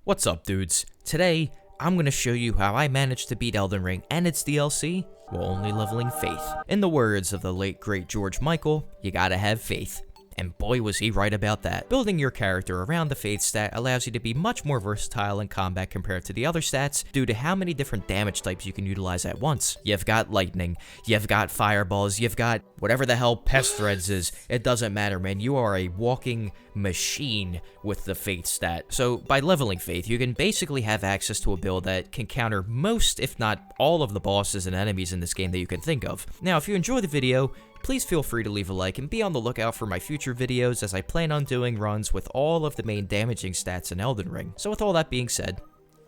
What's up, dudes? Today, I'm gonna show you how I managed to beat Elden Ring and its DLC while only leveling Faith. In the words of the late great George Michael, you gotta have faith. And boy was he right about that. Building your character around the Faith stat allows you to be much more versatile in combat compared to the other stats due to how many different damage types you can utilize at once. You've got lightning, you've got fireballs, you've got whatever the hell pest threads is. It doesn't matter, man. You are a walking machine with the Faith stat. So by leveling Faith, you can basically have access to a build that can counter most, if not all, of the bosses and enemies in this game that you can think of. Now, if you enjoy the video, please feel free to leave a like and be on the lookout for my future videos, as I plan on doing runs with all of the main damaging stats in Elden Ring. So with all that being said,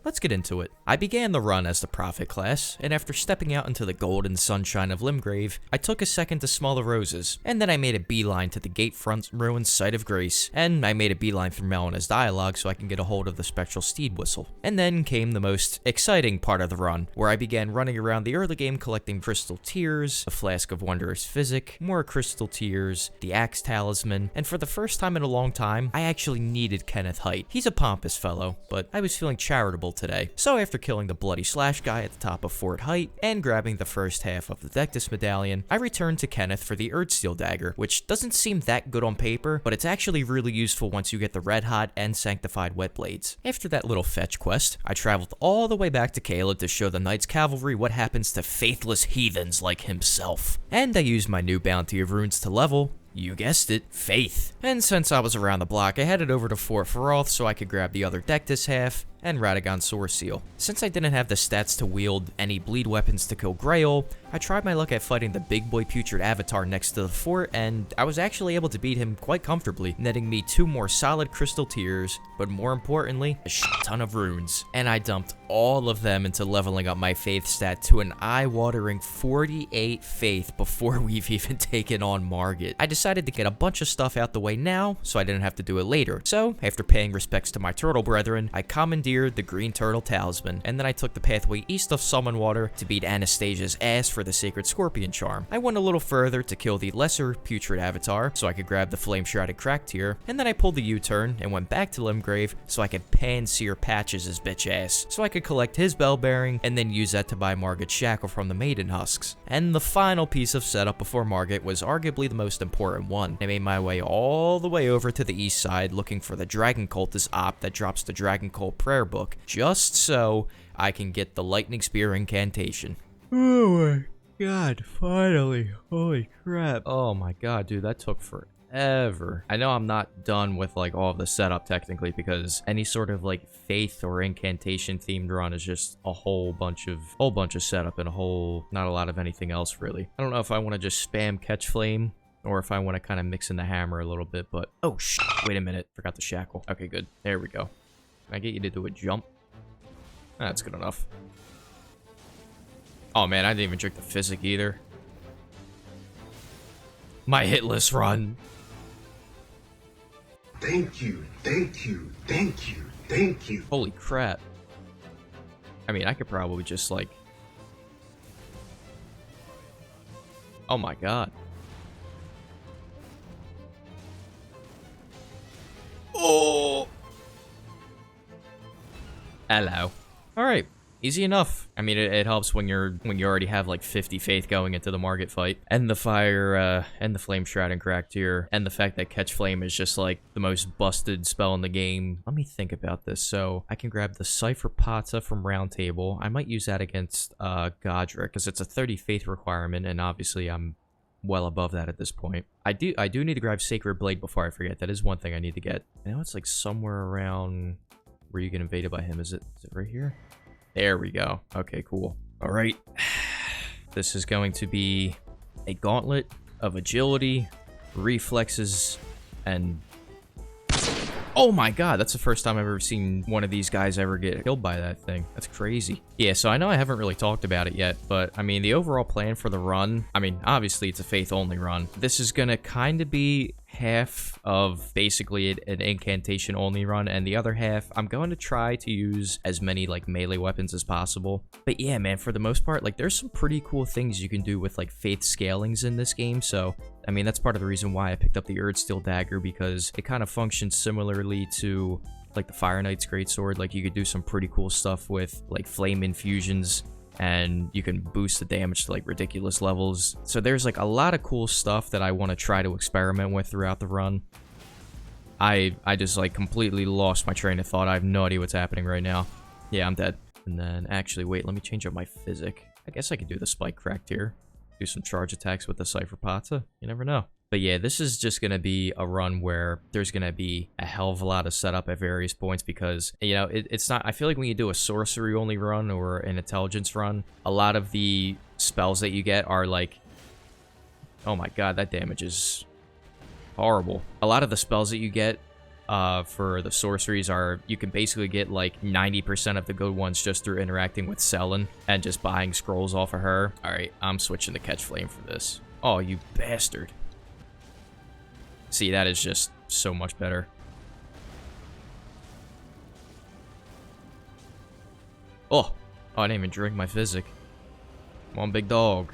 let's get into it. I began the run as the Prophet class, and after stepping out into the golden sunshine of Limgrave, I took a second to smell the roses, and then I made a beeline to the Gatefront ruined site of Grace, and I made a beeline through Melina's dialogue so I can get a hold of the spectral steed whistle. And then came the most exciting part of the run, where I began running around the early game collecting crystal tears, a flask of wondrous physic, more crystal tears, the axe talisman, and for the first time in a long time, I actually needed Kenneth Haight. He's a pompous fellow, but I was feeling charitable today. So after killing the bloody slash guy at the top of Fort Height and grabbing the first half of the Dectus medallion, I returned to Kenneth for the Erdsteel dagger, which doesn't seem that good on paper, but it's actually really useful once you get the red hot and sanctified wet blades. After that little fetch quest, I traveled all the way back to Caleb to show the Knights Cavalry what happens to faithless heathens like himself. And I used my new bounty of runes to level, you guessed it, Faith. And since I was around the block, I headed over to Fort Feroth so I could grab the other Dectus half and Radagon Source Seal. Since I didn't have the stats to wield any bleed weapons to kill Grail, I tried my luck at fighting the big boy putrid avatar next to the fort, and I was actually able to beat him quite comfortably, netting me 2 more solid crystal tears, but more importantly, a shit ton of runes. And I dumped all of them into leveling up my Faith stat to an eye-watering 48 Faith before we've even taken on Margit. I decided to get a bunch of stuff out the way now, so I didn't have to do it later. So, after paying respects to my turtle brethren, I commandeered the green turtle talisman, and then I took the pathway east of Summon Water to beat Anastasia's ass for the sacred scorpion charm. I went a little further to kill the lesser putrid avatar so I could grab the flame shrouded crack tier, and then I pulled the U-turn and went back to Limgrave so I could pan-sear Patches' bitch ass, so I could collect his bell bearing and then use that to buy Margit's shackle from the maiden husks. And the final piece of setup before Margit was arguably the most important one. I made my way all the way over to the east side looking for the Dragon Cultist op that drops the Dragon Cult prayer book, just so I can get the lightning spear incantation. Oh my god, finally. Holy crap. Oh my god, dude, that took forever. I know I'm not done with like all of the setup technically, because any sort of like faith or incantation themed run is just a whole bunch of setup and not a lot of anything else really. I don't know if I want to just spam catch flame or if I want to kind of mix in the hammer a little bit, but oh shit, wait a minute, forgot the shackle. Okay, good, there we go. Can I get you to do a jump? That's good enough. Oh man, I didn't even drink the physic either. My hitless run. Thank you, thank you, thank you, thank you. Holy crap. I mean, I could probably just like... Oh my god. Oh! Hello. Alright. Easy enough. I mean, it helps when you already have like 50 faith going into the Margit fight, and the fire, and the flame shroud and crack tier, and the fact that catch flame is just like the most busted spell in the game. Let me think about this. So I can grab the Cypher Pata from Round Table. I might use that against Godric because it's a 30 faith requirement, and obviously I'm well above that at this point. I do need to grab Sacred Blade before I forget. That is one thing I need to get. I know it's like somewhere around where you get invaded by him. Is it right here? There we go. Okay, cool. All right. This is going to be a gauntlet of agility, reflexes, and... Oh my god, that's the first time I've ever seen one of these guys ever get killed by that thing. That's crazy. Yeah, so I know I haven't really talked about it yet, but I mean, the overall plan for the run, I mean, obviously it's a faith-only run. This is gonna kind of be half of basically an incantation only run, and the other half I'm going to try to use as many like melee weapons as possible. But yeah, man, for the most part, like there's some pretty cool things you can do with like faith scalings in this game. So I mean, that's part of the reason why I picked up the Erdsteel dagger, because it kind of functions similarly to like the Fire Knight's greatsword. Like, you could do some pretty cool stuff with, like, flame infusions, and you can boost the damage to, like, ridiculous levels. So there's, like, a lot of cool stuff that I want to try to experiment with throughout the run. I just, like, completely lost my train of thought. I have no idea what's happening right now. Yeah, I'm dead. And then, actually, wait, let me change up my physic. I guess I could do the Spike Cracked here. Do some charge attacks with the Cypher Pata. You never know. But yeah, this is just going to be a run where there's going to be a hell of a lot of setup at various points because, you know, it's not... I feel like when you do a sorcery-only run or an intelligence run, a lot of the spells that you get are like... Oh my god, that damage is horrible. A lot of the spells that you get for the sorceries are... You can basically get like 90% of the good ones just through interacting with Selen and just buying scrolls off of her. Alright, I'm switching to Catch Flame for this. Oh, you bastard. See, that is just so much better. Oh, I didn't even drink my physic. Come on, big dog.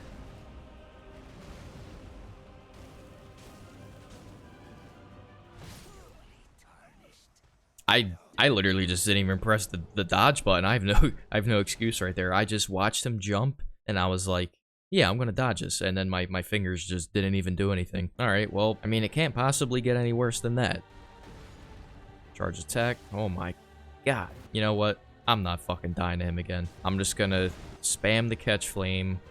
I literally just didn't even press the dodge button. I have no excuse right there. I just watched him jump, and I was like, yeah, I'm gonna dodge this, and then my fingers just didn't even do anything. Alright, well, I mean, it can't possibly get any worse than that. Charge attack. Oh my god. You know what? I'm not fucking dying to him again. I'm just gonna spam the Catch Flame.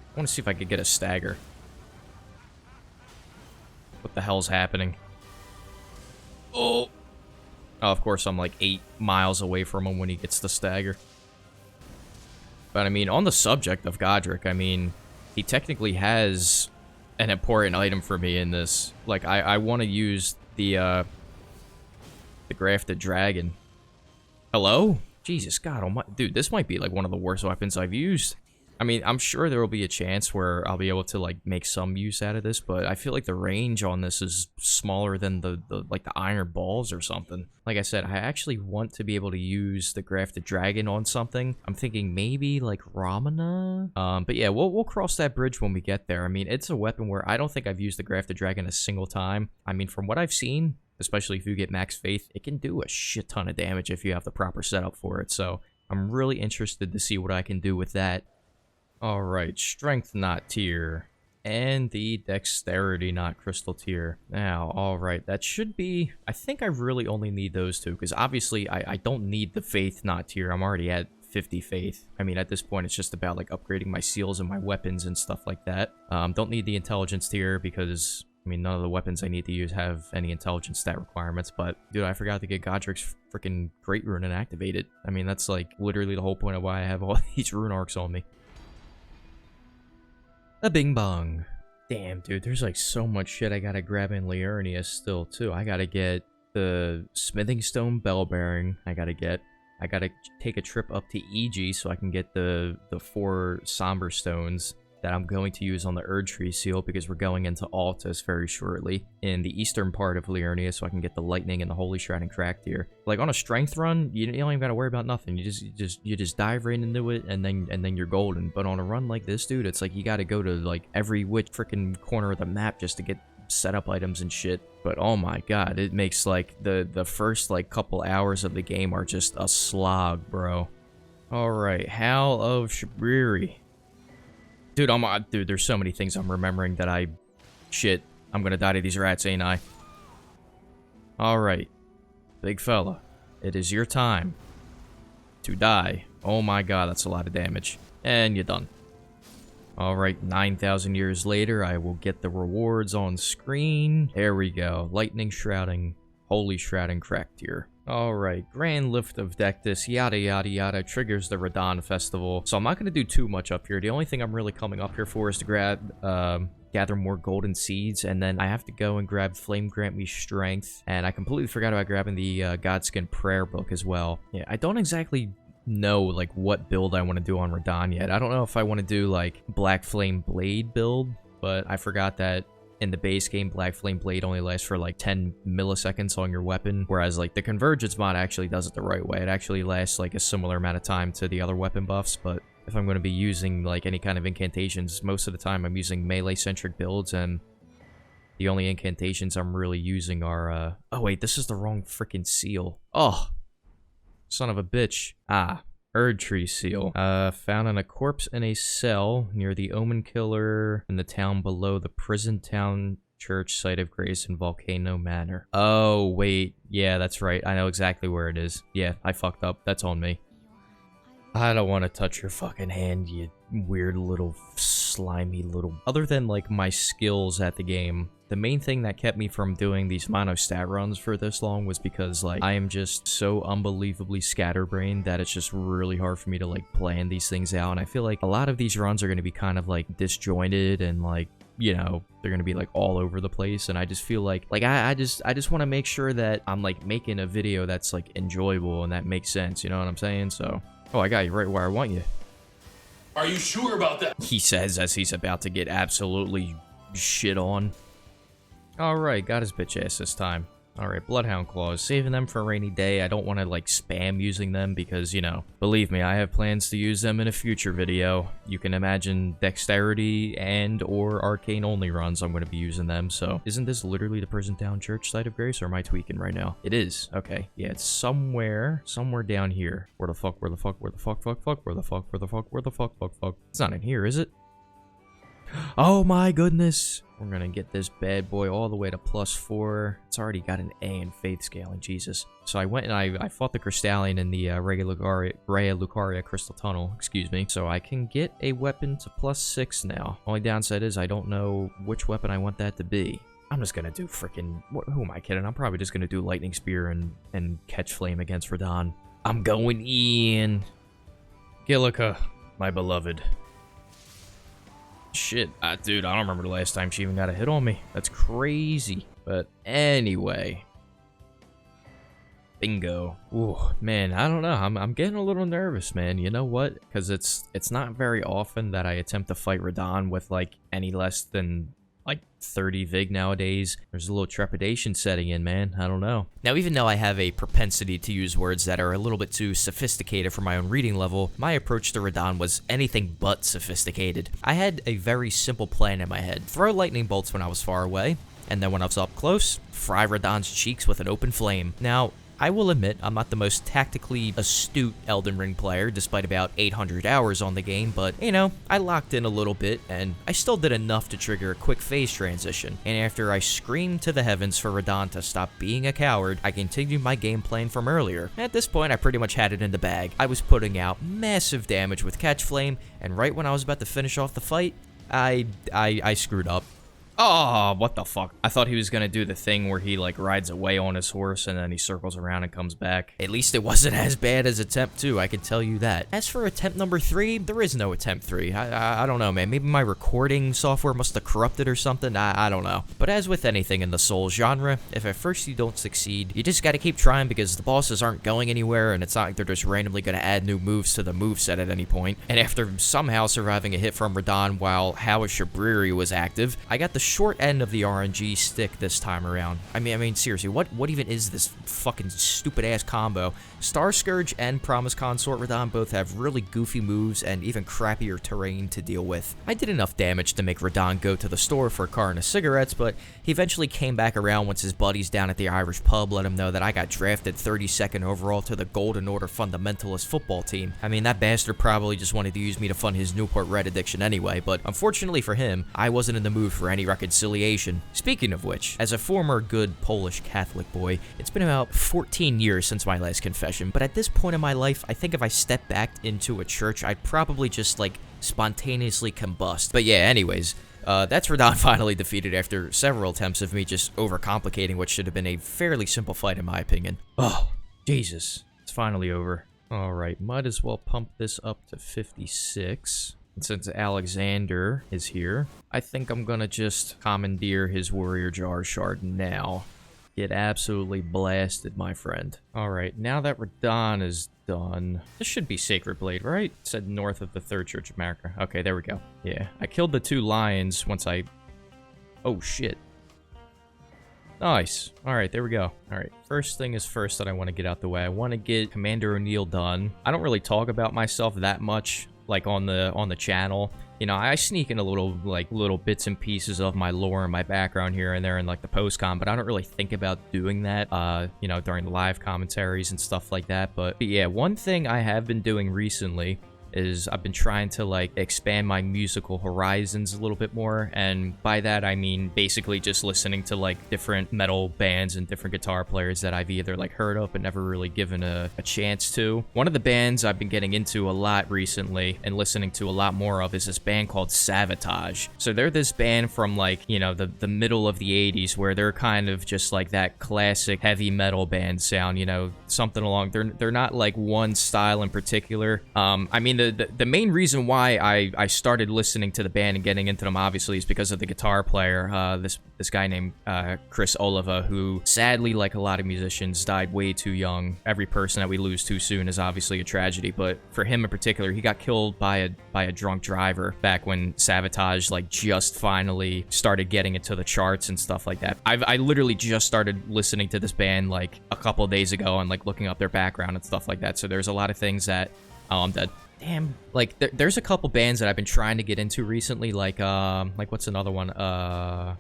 I want to see if I could get a stagger. What the hell's happening? Oh! Oh, of course I'm like 8 miles away from him when he gets the stagger. But I mean, on the subject of Godric, I mean, he technically has an important item for me in this. Like, I want to use the Grafted Dragon. Hello? Jesus, God almighty. Dude, this might be like one of the worst weapons I've used. I mean, I'm sure there will be a chance where I'll be able to, like, make some use out of this, but I feel like the range on this is smaller than the iron balls or something. Like I said, I actually want to be able to use the Grafted Dragon on something. I'm thinking maybe, like, Ramana? But yeah, we'll cross that bridge when we get there. I mean, it's a weapon where I don't think I've used the Grafted Dragon a single time. I mean, from what I've seen, especially if you get max faith, it can do a shit ton of damage if you have the proper setup for it, so I'm really interested to see what I can do with that. Alright, Strength Knot tier, and the Dexterity Knot Crystal tier. Now, alright, that should be... I think I really only need those two, because obviously I don't need the Faith Knot tier. I'm already at 50 Faith. I mean, at this point, it's just about, like, upgrading my seals and my weapons and stuff like that. Don't need the Intelligence tier, because... I mean, none of the weapons I need to use have any intelligence stat requirements, but, dude, I forgot to get Godric's freaking Great Rune and activate it. I mean, that's, like, literally the whole point of why I have all these rune arcs on me. A bing bong. Damn, dude, there's like so much shit I gotta grab in Liurnia still, too. I gotta get the Smithing Stone Bell Bearing. I gotta take a trip up to EG so I can get the 4 Somber Stones that I'm going to use on the Erdtree Seal because we're going into Altus very shortly in the eastern part of Liurnia so I can get the Lightning and the Holy Shroud and Cracked here. Like on a strength run, you don't even gotta worry about nothing. You just dive right into it and then you're golden. But on a run like this, dude, it's like you gotta go to like every which freaking corner of the map just to get setup items and shit. But oh my god, it makes like the first like couple hours of the game are just a slog, bro. Alright, Howl of Shabriri. Dude, there's so many things I'm remembering that shit, I'm gonna die to these rats, ain't I? Alright, big fella, it is your time to die. Oh my god, that's a lot of damage. And you're done. Alright, 9,000 years later, I will get the rewards on screen. There we go. Lightning Shrouding, Holy Shrouding, Cracked here. Alright, Grand Lift of Dectus, yada yada yada, triggers the Radon Festival. So I'm not going to do too much up here. The only thing I'm really coming up here for is to gather more golden seeds, and then I have to go and grab Flame Grant Me Strength. And I completely forgot about grabbing the Godskin Prayer Book as well. Yeah, I don't exactly know like what build I want to do on Radon yet. I don't know if I want to do like Black Flame Blade build, but I forgot that in the base game, Black Flame Blade only lasts for like 10 milliseconds on your weapon, whereas like the Convergence mod actually does it the right way. It actually lasts like a similar amount of time to the other weapon buffs, but if I'm going to be using like any kind of incantations, most of the time I'm using melee-centric builds, and the only incantations I'm really using are, oh wait, this is the wrong freaking seal. Oh, son of a bitch. Ah, Erd Tree Seal. Found in a corpse in a cell near the Omen Killer in the town below the Prison Town Church site of Grace in Volcano Manor. Oh, wait. Yeah, that's right. I know exactly where it is. Yeah, I fucked up. That's on me. I don't want to touch your fucking hand, you weird little slimy little... Other than, like, my skills at the game, the main thing that kept me from doing these mono-stat runs for this long was because, like, I am just so unbelievably scatterbrained that it's just really hard for me to, like, plan these things out. And I feel like a lot of these runs are going to be kind of, like, disjointed and, like, you know, they're going to be, like, all over the place. And I just feel like I just want to make sure that I'm, like, making a video that's, like, enjoyable and that makes sense, you know what I'm saying? So... Oh, I got you right where I want you. Are you sure about that? He says as he's about to get absolutely shit on. Alright, got his bitch ass this time. Alright, Bloodhound Claws. Saving them for a rainy day. I don't want to, like, spam using them because, you know, believe me, I have plans to use them in a future video. You can imagine dexterity and or arcane only runs I'm going to be using them, so... Isn't this literally the Prison Town Church site of Grace, or am I tweaking right now? It is. Okay. Yeah, it's somewhere down here. Where the fuck, where the fuck, where the fuck, fuck, fuck, where the fuck, where the fuck, where the fuck, fuck, fuck. It's not in here, is it? Oh my goodness! We're gonna get this bad boy all the way to +4. It's already got an A in faith scaling, Jesus. So I went and I fought the Crystallion in the Rhea Lucaria Crystal Tunnel, excuse me. So I can get a weapon to +6 now. Only downside is I don't know which weapon I want that to be. I'm just gonna do freaking... Who am I kidding? I'm probably just gonna do Lightning Spear and Catch Flame against Radahn. I'm going in. Gillica, my beloved. Shit, dude, I don't remember the last time she even got a hit on me. That's crazy. But anyway. Bingo. Ooh, man, I don't know. I'm getting a little nervous, man. You know what? Because it's not very often that I attempt to fight Radahn with, like, any less than... like 30 Vig nowadays. There's a little trepidation setting in, man. I don't know. Now, even though I have a propensity to use words that are a little bit too sophisticated for my own reading level, my approach to Radahn was anything but sophisticated. I had a very simple plan in my head. Throw lightning bolts when I was far away, and then when I was up close, fry Radahn's cheeks with an open flame. Now, I will admit, I'm not the most tactically astute Elden Ring player, despite about 800 hours on the game, but, you know, I locked in a little bit, and I still did enough to trigger a quick phase transition. And after I screamed to the heavens for Radahn to stop being a coward, I continued my game plan from earlier. At this point, I pretty much had it in the bag. I was putting out massive damage with Catch Flame, and right when I was about to finish off the fight, I screwed up. Oh, what the fuck? I thought he was gonna do the thing where he, like, rides away on his horse and then he circles around and comes back. At least it wasn't as bad as attempt 2, I can tell you that. As for attempt number 3, there is no attempt 3. I don't know, man. Maybe my recording software must have corrupted or something. I don't know. But as with anything in the Souls genre, if at first you don't succeed, you just gotta keep trying because the bosses aren't going anywhere and it's not like they're just randomly gonna add new moves to the moveset at any point. And after somehow surviving a hit from Radahn while Howish BRRRRR was active, I got the short end of the RNG stick this time around. I mean, seriously, what even is this fucking stupid-ass combo? Star Scourge and Promise Consort Radahn both have really goofy moves and even crappier terrain to deal with. I did enough damage to make Radahn go to the store for a carton of cigarettes, but he eventually came back around once his buddies down at the Irish pub let him know that I got drafted 32nd overall to the Golden Order Fundamentalist football team. I mean, that bastard probably just wanted to use me to fund his Newport Red addiction anyway, but unfortunately for him, I wasn't in the mood for any reconciliation. Speaking of which, as a former good Polish Catholic boy, it's been about 14 years since my last confession, but at this point in my life, I think if I stepped back into a church, I'd probably just, like, spontaneously combust. But yeah, anyways, that's Radahn finally defeated after several attempts of me just overcomplicating what should have been a fairly simple fight in my opinion. Oh, Jesus. It's finally over. Alright, might as well pump this up to 56. And since Alexander is here, I think I'm gonna just commandeer his Warrior Jar Shard now. Get absolutely blasted, my friend. Alright, now that Radahn is done... This should be Sacred Blade, right? It said north of the Third Church of America. Okay, there we go. Yeah, I killed the 2 lions once I Oh, shit. Nice. Alright, there we go. Alright, first thing is first that I want to get out the way. I want to get Commander O'Neill done. I don't really talk about myself that much, like, on the channel. You know, I sneak in a little bits and pieces of my lore and my background here and there in, like, the post-com, but I don't really think about doing that, you know, during the live commentaries and stuff like that. But yeah, one thing I have been doing recently is I've been trying to, like, expand my musical horizons a little bit more, and by that I mean basically just listening to, like, different metal bands and different guitar players that I've either, like, heard of but never really given a chance to. One of the bands I've been getting into a lot recently and listening to a lot more of is this band called Savatage. So they're this band from, like, you know, the middle of the 80s, where they're kind of just like that classic heavy metal band sound, you know, something along, they're not like one style in particular. I mean, the main reason why I started listening to the band and getting into them, obviously, is because of the guitar player, this guy named Chris Oliva, who sadly, like a lot of musicians, died way too young. Every person that we lose too soon is obviously a tragedy, but for him in particular, he got killed by a drunk driver back when Savatage, like, just finally started getting into the charts and stuff like that. I literally just started listening to this band like a couple of days ago and, like, looking up their background and stuff like that. So there's a lot of things that damn, like, there's a couple bands that I've been trying to get into recently, like what's another one?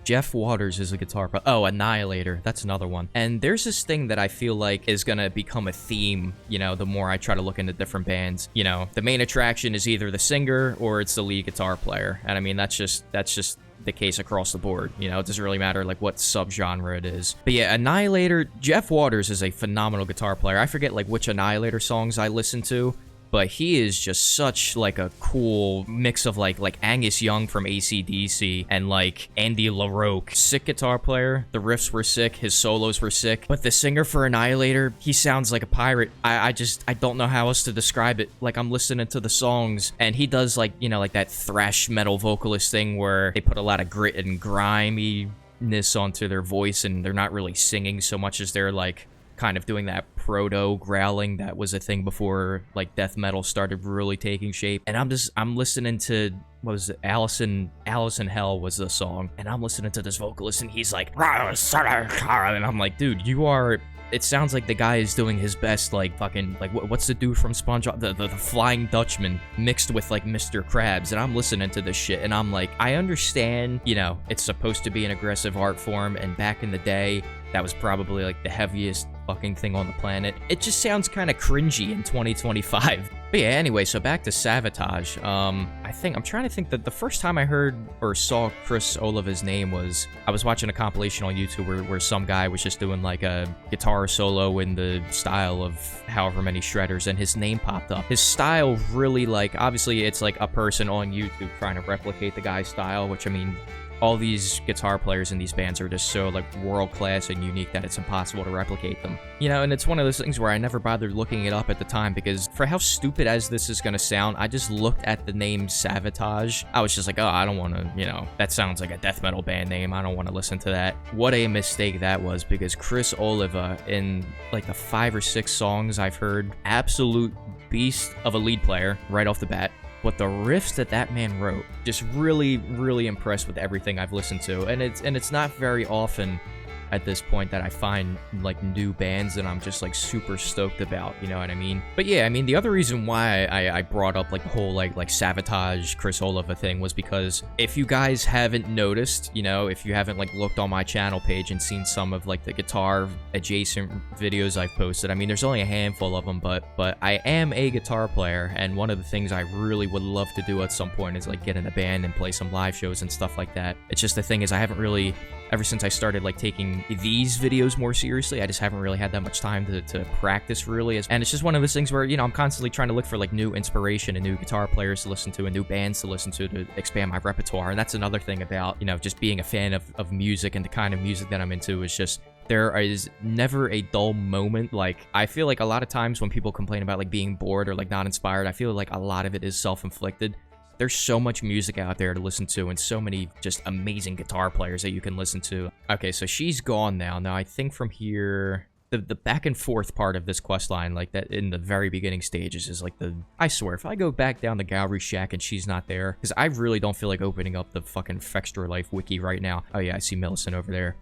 Jeff Waters is a guitar player. Oh, Annihilator, that's another one. And there's this thing that I feel like is gonna become a theme, you know, the more I try to look into different bands. You know, the main attraction is either the singer or it's the lead guitar player. And I mean, that's just the case across the board. You know, it doesn't really matter, like, what subgenre it is. But yeah, Annihilator, Jeff Waters is a phenomenal guitar player. I forget, like, which Annihilator songs I listen to, but he is just such, like, a cool mix of, like Angus Young from AC/DC and, like, Andy LaRocque. Sick guitar player. The riffs were sick. His solos were sick. But the singer for Annihilator, he sounds like a pirate. I don't know how else to describe it. Like, I'm listening to the songs, and he does, like, you know, like that thrash metal vocalist thing where they put a lot of grit and griminess onto their voice, and they're not really singing so much as they're, like, kind of doing that proto growling that was a thing before, like, death metal started really taking shape. And I'm listening to, what was it, Allison Hell was the song, and I'm listening to this vocalist, and he's like, and I'm like, dude, it sounds like the guy is doing his best, like, fucking, like, what's the dude from SpongeBob? The Flying Dutchman mixed with, like, Mr. Krabs. And I'm listening to this shit, and I'm like, I understand, you know, it's supposed to be an aggressive art form, and back in the day, that was probably, like, the heaviest fucking thing on the planet. It just sounds kind of cringy in 2025. But yeah, anyway, so back to Savatage. I'm trying to think that the first time I heard or saw Chris Oliva's name was, I was watching a compilation on YouTube where some guy was just doing, like, a guitar solo in the style of however many shredders, and his name popped up. His style really, like, obviously it's like a person on YouTube trying to replicate the guy's style, which, I mean, all these guitar players in these bands are just so, like, world-class and unique that it's impossible to replicate them. You know, and it's one of those things where I never bothered looking it up at the time, because for how stupid as this is gonna sound, I just looked at the name Savatage. I was just like, oh, I don't want to, you know, that sounds like a death metal band name. I don't want to listen to that. What a mistake that was, because Chris Oliva, in, like, the 5 or 6 songs I've heard, absolute beast of a lead player right off the bat. But the riffs that man wrote, just really, really impressed with everything I've listened to. And it's not very often at this point that I find, like, new bands that I'm just, like, super stoked about, you know what I mean? But yeah, I mean, the other reason why I brought up, like, the whole, like Savatage, Chris Oliva thing was because if you guys haven't noticed, you know, if you haven't, like, looked on my channel page and seen some of, like, the guitar adjacent videos I've posted, I mean, there's only a handful of them, but I am a guitar player, and one of the things I really would love to do at some point is, like, get in a band and play some live shows and stuff like that. It's just the thing is I haven't really, ever since I started, like, taking these videos more seriously, I just haven't really had that much time to practice, really. And it's just one of those things where, you know, I'm constantly trying to look for, like, new inspiration and new guitar players to listen to and new bands to listen to expand my repertoire. And that's another thing about, you know, just being a fan of music and the kind of music that I'm into, is just, there is never a dull moment. Like, I feel like a lot of times when people complain about, like, being bored or, like, not inspired, I feel like a lot of it is self-inflicted. There's so much music out there to listen to, and so many just amazing guitar players that you can listen to. Okay, so she's gone now. Now, I think from here, the back and forth part of this quest line, like that in the very beginning stages, is like I swear, if I go back down the gallery shack and she's not there, because I really don't feel like opening up the fucking Fextra Life wiki right now. Oh yeah, I see Millicent over there.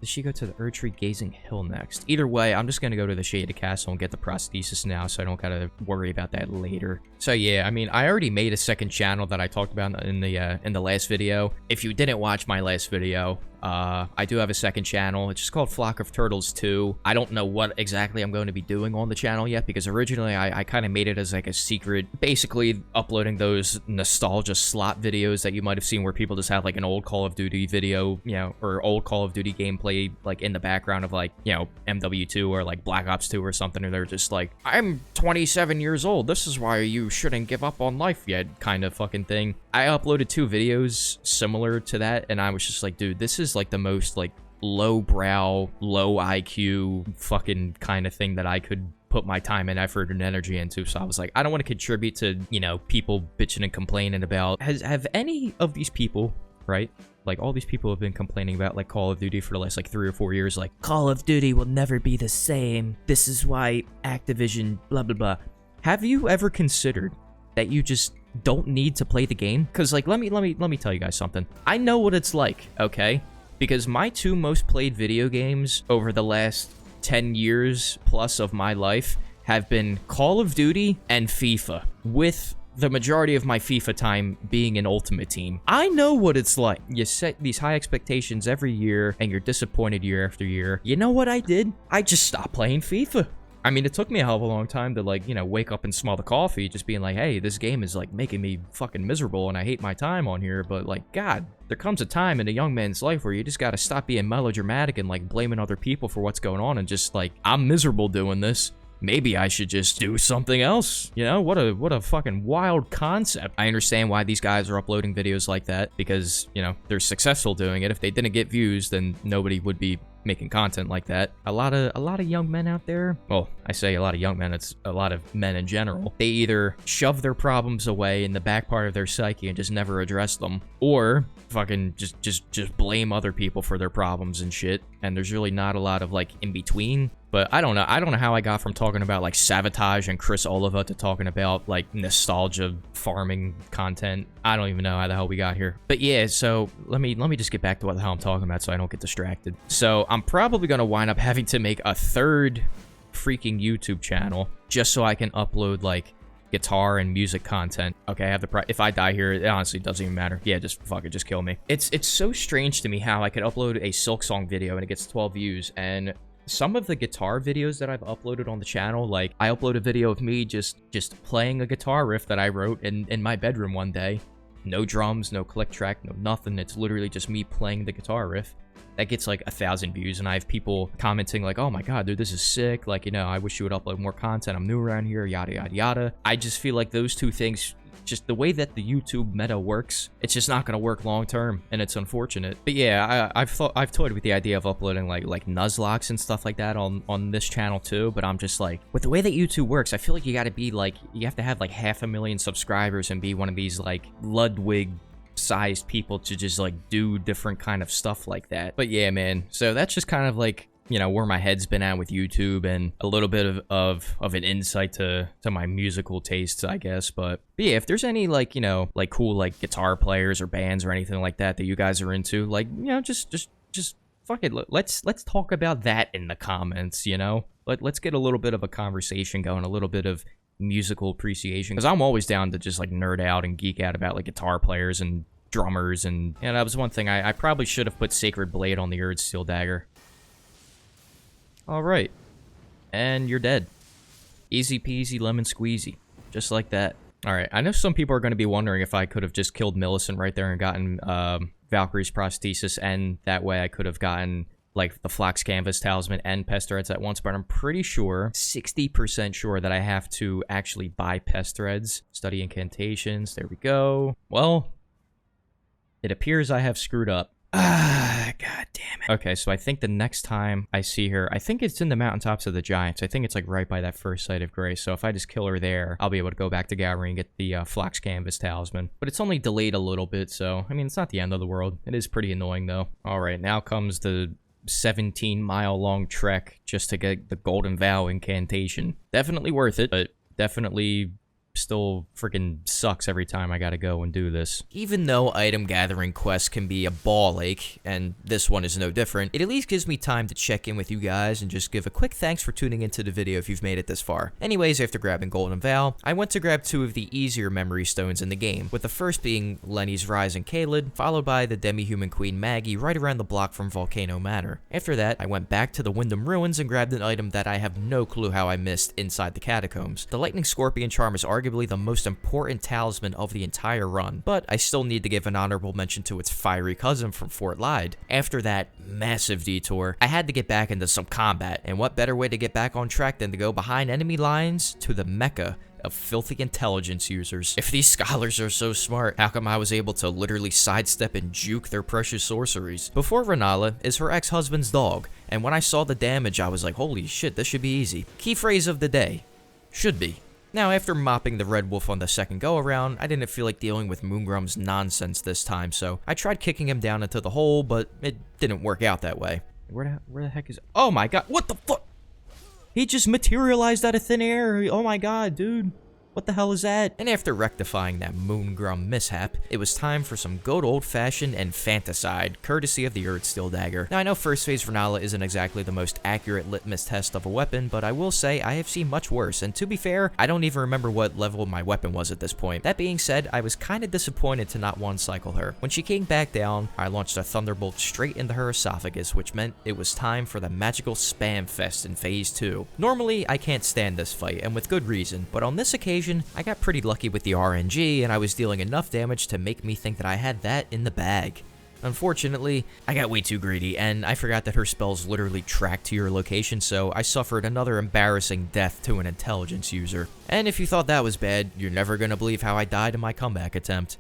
Does she go to the Erdtree Gazing Hill next? Either way, I'm just gonna go to the Shaded Castle and get the prosthesis now, so I don't gotta worry about that later. So yeah, I mean, I already made a second channel that I talked about in the last video. If you didn't watch my last video, I do have a second channel. It's just called Flock of Turtles 2. I don't know what exactly I'm going to be doing on the channel yet, because originally I kind of made it as like a secret, basically uploading those nostalgia slot videos that you might have seen where people just have like an old Call of Duty video, you know, or old Call of Duty gameplay like in the background of like, you know, MW2 or like Black Ops 2 or something, or they're just like, I'm 27 years old, this is why you shouldn't give up on life yet, kind of fucking thing. I uploaded 2 videos similar to that, and I was just like, dude, this is like the most like low-brow, low IQ fucking kind of thing that I could put my time and effort and energy into. So I was like, I don't want to contribute to, you know, people bitching and complaining about. Have any of these people, right? Like, all these people have been complaining about, like, Call of Duty for the last, like, 3 or 4 years. Like, Call of Duty will never be the same. This is why Activision, blah, blah, blah. Have you ever considered that you just don't need to play the game? Because, like, let me tell you guys something. I know what it's like, okay? Because my 2 most played video games over the last 10 years plus of my life have been Call of Duty and FIFA, with the majority of my FIFA time being an Ultimate Team. I know what it's like. You set these high expectations every year, and you're disappointed year after year. You know what I did? I just stopped playing FIFA. I mean, it took me a hell of a long time to, like, you know, wake up and smell the coffee, just being like, hey, this game is, like, making me fucking miserable, and I hate my time on here, but, like, God, there comes a time in a young man's life where you just gotta stop being melodramatic and, like, blaming other people for what's going on, and just, like, I'm miserable doing this. Maybe I should just do something else. You know, what a fucking wild concept. I understand why these guys are uploading videos like that, because, you know, they're successful doing it. If they didn't get views, then nobody would be making content like that. A lot of young men out there, well, I say a lot of young men, it's a lot of men in general, they either shove their problems away in the back part of their psyche and just never address them, or fucking just blame other people for their problems and shit, and there's really not a lot of, like, in between. But I don't know how I got from talking about, like, Sabotage and Chris Oliva to talking about, like, nostalgia farming content. I don't even know how the hell we got here. But yeah, so let me just get back to what the hell I'm talking about so I don't get distracted. So I'm probably gonna wind up having to make a 3rd freaking YouTube channel just so I can upload, like, guitar and music content. Okay, I have the if I die here, it honestly doesn't even matter. Yeah, just fuck it, just kill me. It's so strange to me how I could upload a Silk Song video and it gets 12 views, and some of the guitar videos that I've uploaded on the channel, like, I uploaded a video of me just playing a guitar riff that I wrote in my bedroom one day. No drums, no click track, no nothing. It's literally just me playing the guitar riff. That gets like 1,000 views, and I have people commenting like, oh my god, dude, this is sick. Like, you know, I wish you would upload more content. I'm new around here, yada, yada, yada. I just feel like those 2 things, just the way that the YouTube meta works, it's just not going to work long term, and it's unfortunate. But yeah, I've toyed with the idea of uploading like Nuzlocke and stuff like that on this channel too, but I'm just like, with the way that YouTube works, I feel like you got to be like, you have to have like 500,000 subscribers and be one of these like Ludwig sized people to just like do different kind of stuff like that. But yeah, man, so that's just kind of like, you know, where my head's been at with YouTube, and a little bit of an insight to my musical tastes, I guess. But yeah, if there's any, like, you know, like cool like guitar players or bands or anything like that you guys are into, like, you know, just fuck it, let's talk about that in the comments, you know. Let's get a little bit of a conversation going, a little bit of musical appreciation, because I'm always down to just like nerd out and geek out about like guitar players and drummers, and that was one thing I probably should have put Sacred Blade on the Erd Steel Dagger. Alright. And you're dead. Easy peasy lemon squeezy. Just like that. Alright, I know some people are going to be wondering if I could have just killed Millicent right there and gotten Valkyrie's prosthesis, and that way I could have gotten, like, the Flox Canvas Talisman and Pest Threads at once, but I'm pretty sure, 60% sure, that I have to actually buy Pest Threads. Study incantations. There we go. Well, it appears I have screwed up. Ah, god damn it. Okay, so I think the next time I see her, I think it's in the mountaintops of the Giants. I think it's like right by that first site of grace. So if I just kill her there, I'll be able to go back to Gallery and get the Flox Canvas Talisman. But it's only delayed a little bit, so I mean, it's not the end of the world. It is pretty annoying though. All right, now comes the 17-mile-long trek just to get the Golden Vow incantation. Definitely worth it, but definitely still freaking sucks every time I gotta go and do this. Even though item gathering quests can be a ball ache, and this one is no different, it at least gives me time to check in with you guys and just give a quick thanks for tuning into the video if you've made it this far. Anyways, after grabbing Golden Vow, I went to grab 2 of the easier memory stones in the game, with the first being Lenny's Rise and Caelid, followed by the demi-human queen Maggie right around the block from Volcano Manor. After that, I went back to the Wyndham Ruins and grabbed an item that I have no clue how I missed inside the catacombs. The Lightning Scorpion charm is arguably the most important talisman of the entire run, but I still need to give an honorable mention to its fiery cousin from Fort Lyde. After that massive detour, I had to get back into some combat, and what better way to get back on track than to go behind enemy lines to the mecca of filthy intelligence users. If these scholars are so smart, how come I was able to literally sidestep and juke their precious sorceries? Before Renala is her ex-husband's dog, and when I saw the damage, I was like, holy shit, this should be easy. Key phrase of the day, should be. Now, after mopping the Red Wolf on the second go-around, I didn't feel like dealing with Moongrum's nonsense this time, so I tried kicking him down into the hole, but it didn't work out that way. Where the heck is... Oh my god, what the fuck? He just materialized out of thin air. Oh my god, dude. What the hell is that? And after rectifying that Moongrum mishap, it was time for some good old-fashioned infanticide, courtesy of the Earthsteel Dagger. Now, I know first phase Renala isn't exactly the most accurate litmus test of a weapon, but I will say I have seen much worse, and to be fair, I don't even remember what level my weapon was at this point. That being said, I was kinda disappointed to not one-cycle her. When she came back down, I launched a Thunderbolt straight into her esophagus, which meant it was time for the magical Spam Fest in phase 2. Normally, I can't stand this fight, and with good reason, but on this occasion, I got pretty lucky with the RNG, and I was dealing enough damage to make me think that I had that in the bag. Unfortunately, I got way too greedy, and I forgot that her spells literally track to your location, so I suffered another embarrassing death to an intelligence user. And if you thought that was bad, you're never gonna believe how I died in my comeback attempt.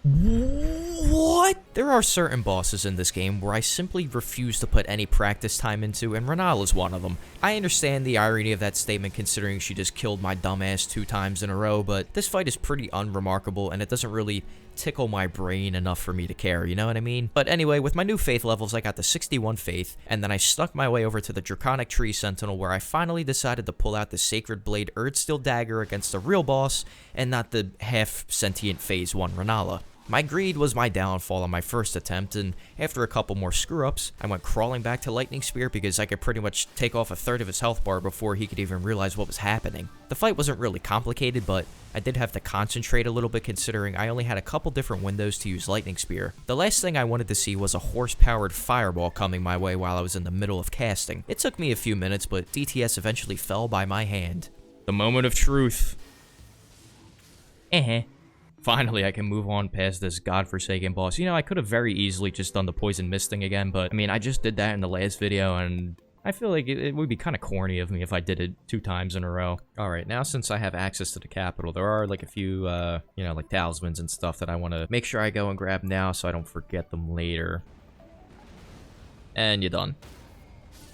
What? There are certain bosses in this game where I simply refuse to put any practice time into, and Renala's one of them. I understand the irony of that statement considering she just killed my dumbass 2 times in a row, but this fight is pretty unremarkable and it doesn't really tickle my brain enough for me to care, you know what I mean? But anyway, with my new faith levels, I got to 61 faith, and then I stuck my way over to the Draconic Tree Sentinel where I finally decided to pull out the Sacred Blade Earthsteel Dagger against the real boss, and not the half-sentient phase 1 Renala. My greed was my downfall on my first attempt, and after a couple more screw-ups, I went crawling back to Lightning Spear because I could pretty much take off a third of his health bar before he could even realize what was happening. The fight wasn't really complicated, but I did have to concentrate a little bit considering I only had a couple different windows to use Lightning Spear. The last thing I wanted to see was a horse-powered fireball coming my way while I was in the middle of casting. It took me a few minutes, but DTS eventually fell by my hand. The moment of truth. Finally, I can move on past this godforsaken boss. You know, I could have very easily just done the poison mist thing again, but I mean, I just did that in the last video, and I feel like it would be kind of corny of me if I did it 2 times in a row. Alright, now since I have access to the capital, there are like a few, you know, like talismans and stuff that I want to make sure I go and grab now so I don't forget them later. And you're done.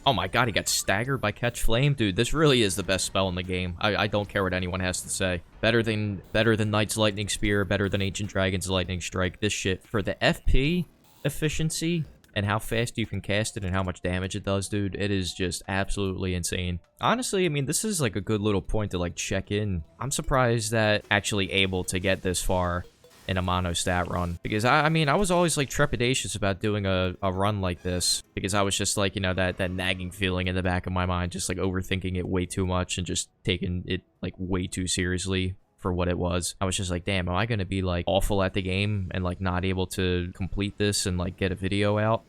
Oh my god, he got staggered by Catch Flame? Dude, this really is the best spell in the game. I don't care what anyone has to say. Better than Knight's Lightning Spear, better than Ancient Dragon's Lightning Strike. This shit, for the FP efficiency and how fast you can cast it and how much damage it does, dude, it is just absolutely insane. Honestly, I mean, this is like a good little point to like check in. I'm surprised that actually able to get this far in a mono stat run, because I mean, I was always like trepidatious about doing a run like this, because I was just like, you know, that nagging feeling in the back of my mind, just like overthinking it way too much and just taking it like way too seriously for what it was. I was just like, damn, am I gonna be like awful at the game and like not able to complete this and like get a video out?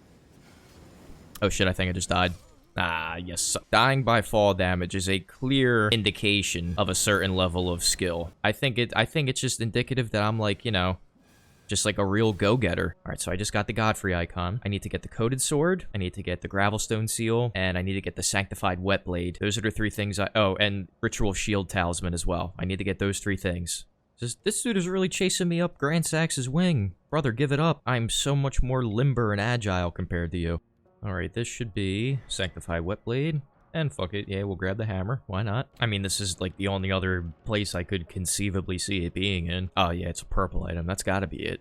Oh shit, I think I just died. Ah, yes. Dying by fall damage is a clear indication of a certain level of skill. I think it's just indicative that I'm like, you know, just like a real go-getter. All right, so I just got the Godfrey icon. I need to get the Coated Sword. I need to get the Gravelstone Seal, and I need to get the Sanctified Wet Blade. Those are the 3 things oh, and Ritual Shield Talisman as well. I need to get those 3 things. This dude is really chasing me up Grand Sax's wing. Brother, give it up. I'm so much more limber and agile compared to you. Alright, this should be Sanctified Wet Blade. And fuck it, yeah, we'll grab the hammer. Why not? I mean, this is like the only other place I could conceivably see it being in. Oh yeah, it's a purple item. That's gotta be it.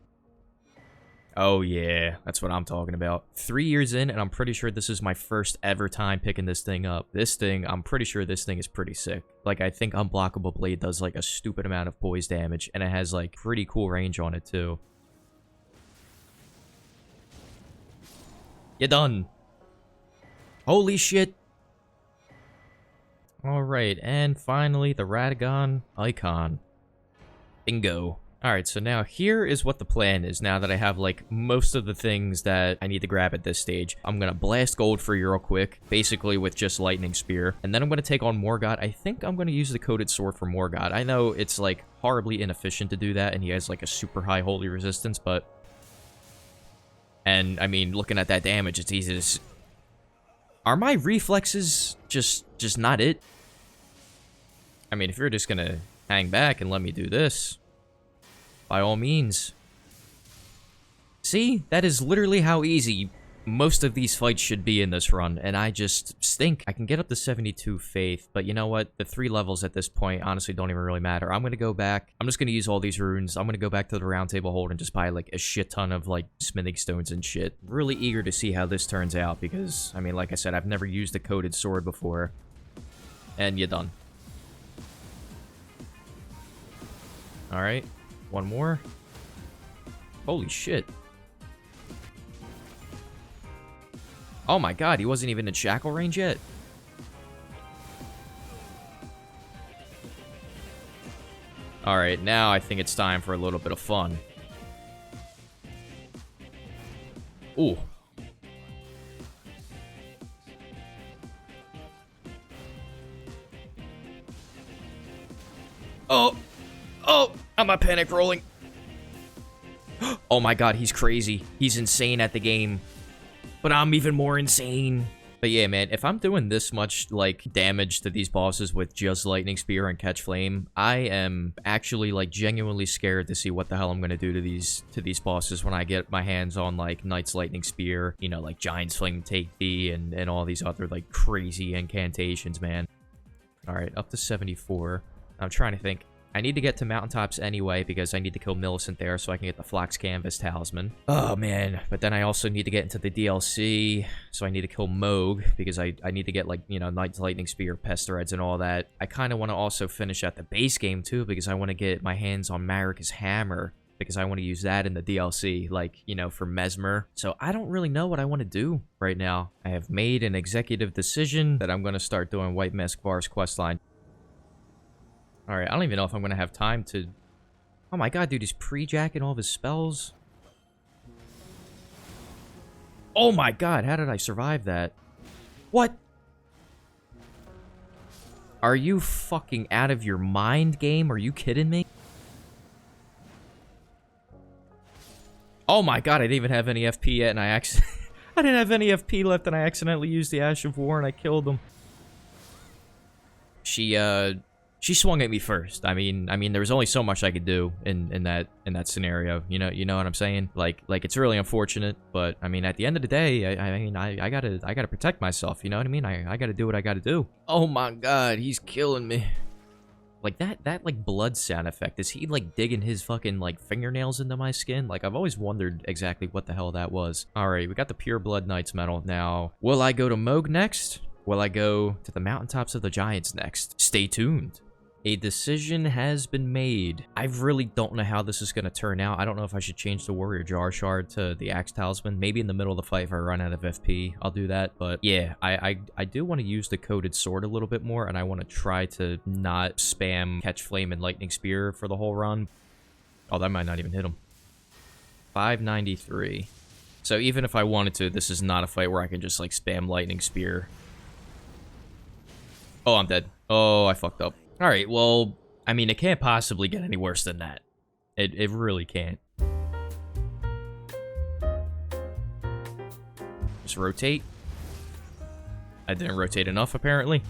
Oh yeah, that's what I'm talking about. 3 years in, and I'm pretty sure this is my first ever time picking this thing up. This thing, I'm pretty sure this thing is pretty sick. Like, I think Unblockable Blade does, like, a stupid amount of poise damage, and it has, like, pretty cool range on it, too. You're done. Holy shit. Alright, and finally, the Radagon icon. Bingo. Alright, so now here is what the plan is now that I have, like, most of the things that I need to grab at this stage. I'm gonna blast gold for you real quick, basically with just Lightning Spear. And then I'm gonna take on Morgott. I think I'm gonna use the Coated Sword for Morgott. I know it's, like, horribly inefficient to do that, and he has, like, a super high holy resistance, but... And, I mean, looking at that damage, it's easy to... Are my reflexes just not it? I mean, if you're just gonna hang back and let me do this... By all means. See? That is literally how easy most of these fights should be in this run, and I just stink. I can get up to 72 faith, but you know what? The 3 levels at this point honestly don't even really matter. I'm gonna go back. I'm just gonna use all these runes. I'm gonna go back to the round table hold and just buy like a shit ton of like smithing stones and shit. Really eager to see how this turns out because, I mean, like I said, I've never used a coated sword before. And you're done. Alright. One more. Holy shit. Oh my god, he wasn't even in shackle range yet. Alright, now I think it's time for a little bit of fun. Ooh. Oh. Oh, am I panic rolling? Oh my god, he's crazy. He's insane at the game. But I'm even more insane. But yeah, man, if I'm doing this much, like, damage to these bosses with just Lightning Spear and Catch Flame, I am actually, like, genuinely scared to see what the hell I'm gonna do to these bosses when I get my hands on, like, Knight's Lightning Spear, you know, like, Giant's Flame Take Thee, and all these other, like, crazy incantations, man. Alright, up to 74. I'm trying to think. I need to get to mountaintops anyway because I need to kill Millicent there so I can get the Flox Canvas Talisman. Oh, man. But then I also need to get into the DLC, so I need to kill Moog because I need to get, like, you know, Knight's Lightning Spear, Pesthreads, and all that. I kind of want to also finish at the base game, too, because I want to get my hands on Marika's Hammer because I want to use that in the DLC, like, you know, for Mesmer. So I don't really know what I want to do right now. I have made an executive decision that I'm going to start doing White Mask Var's questline. Alright, I don't even know if I'm gonna have time to... Oh my god, dude, he's pre-jacking all of his spells. Oh my god, how did I survive that? What? Are you fucking out of your mind, game? Are you kidding me? Oh my god, I didn't even have any FP yet, and I didn't have any FP left, and I accidentally used the Ash of War, and I killed him. She swung at me first. I mean, there was only so much I could do in that scenario. You know what I'm saying? Like it's really unfortunate, but I mean, at the end of the day, I gotta protect myself. You know what I mean? I gotta do what I gotta do. Oh my god, he's killing me. Like that like blood sound effect. Is he like digging his fucking like fingernails into my skin? Like I've always wondered exactly what the hell that was. All right, we got the Pure Blood Knight's Medal. Now, will I go to Moog next? Will I go to the mountaintops of the Giants next? Stay tuned. A decision has been made. I really don't know how this is going to turn out. I don't know if I should change the Warrior Jar Shard to the Axe Talisman. Maybe in the middle of the fight if I run out of FP, I'll do that. But yeah, I do want to use the Coated Sword a little bit more, and I want to try to not spam Catch Flame and Lightning Spear for the whole run. Oh, that might not even hit him. 593. So even if I wanted to, this is not a fight where I can just like spam Lightning Spear. Oh, I'm dead. Oh, I fucked up. Alright, well, I mean, it can't possibly get any worse than that. It really can't. Just rotate. I didn't rotate enough, apparently.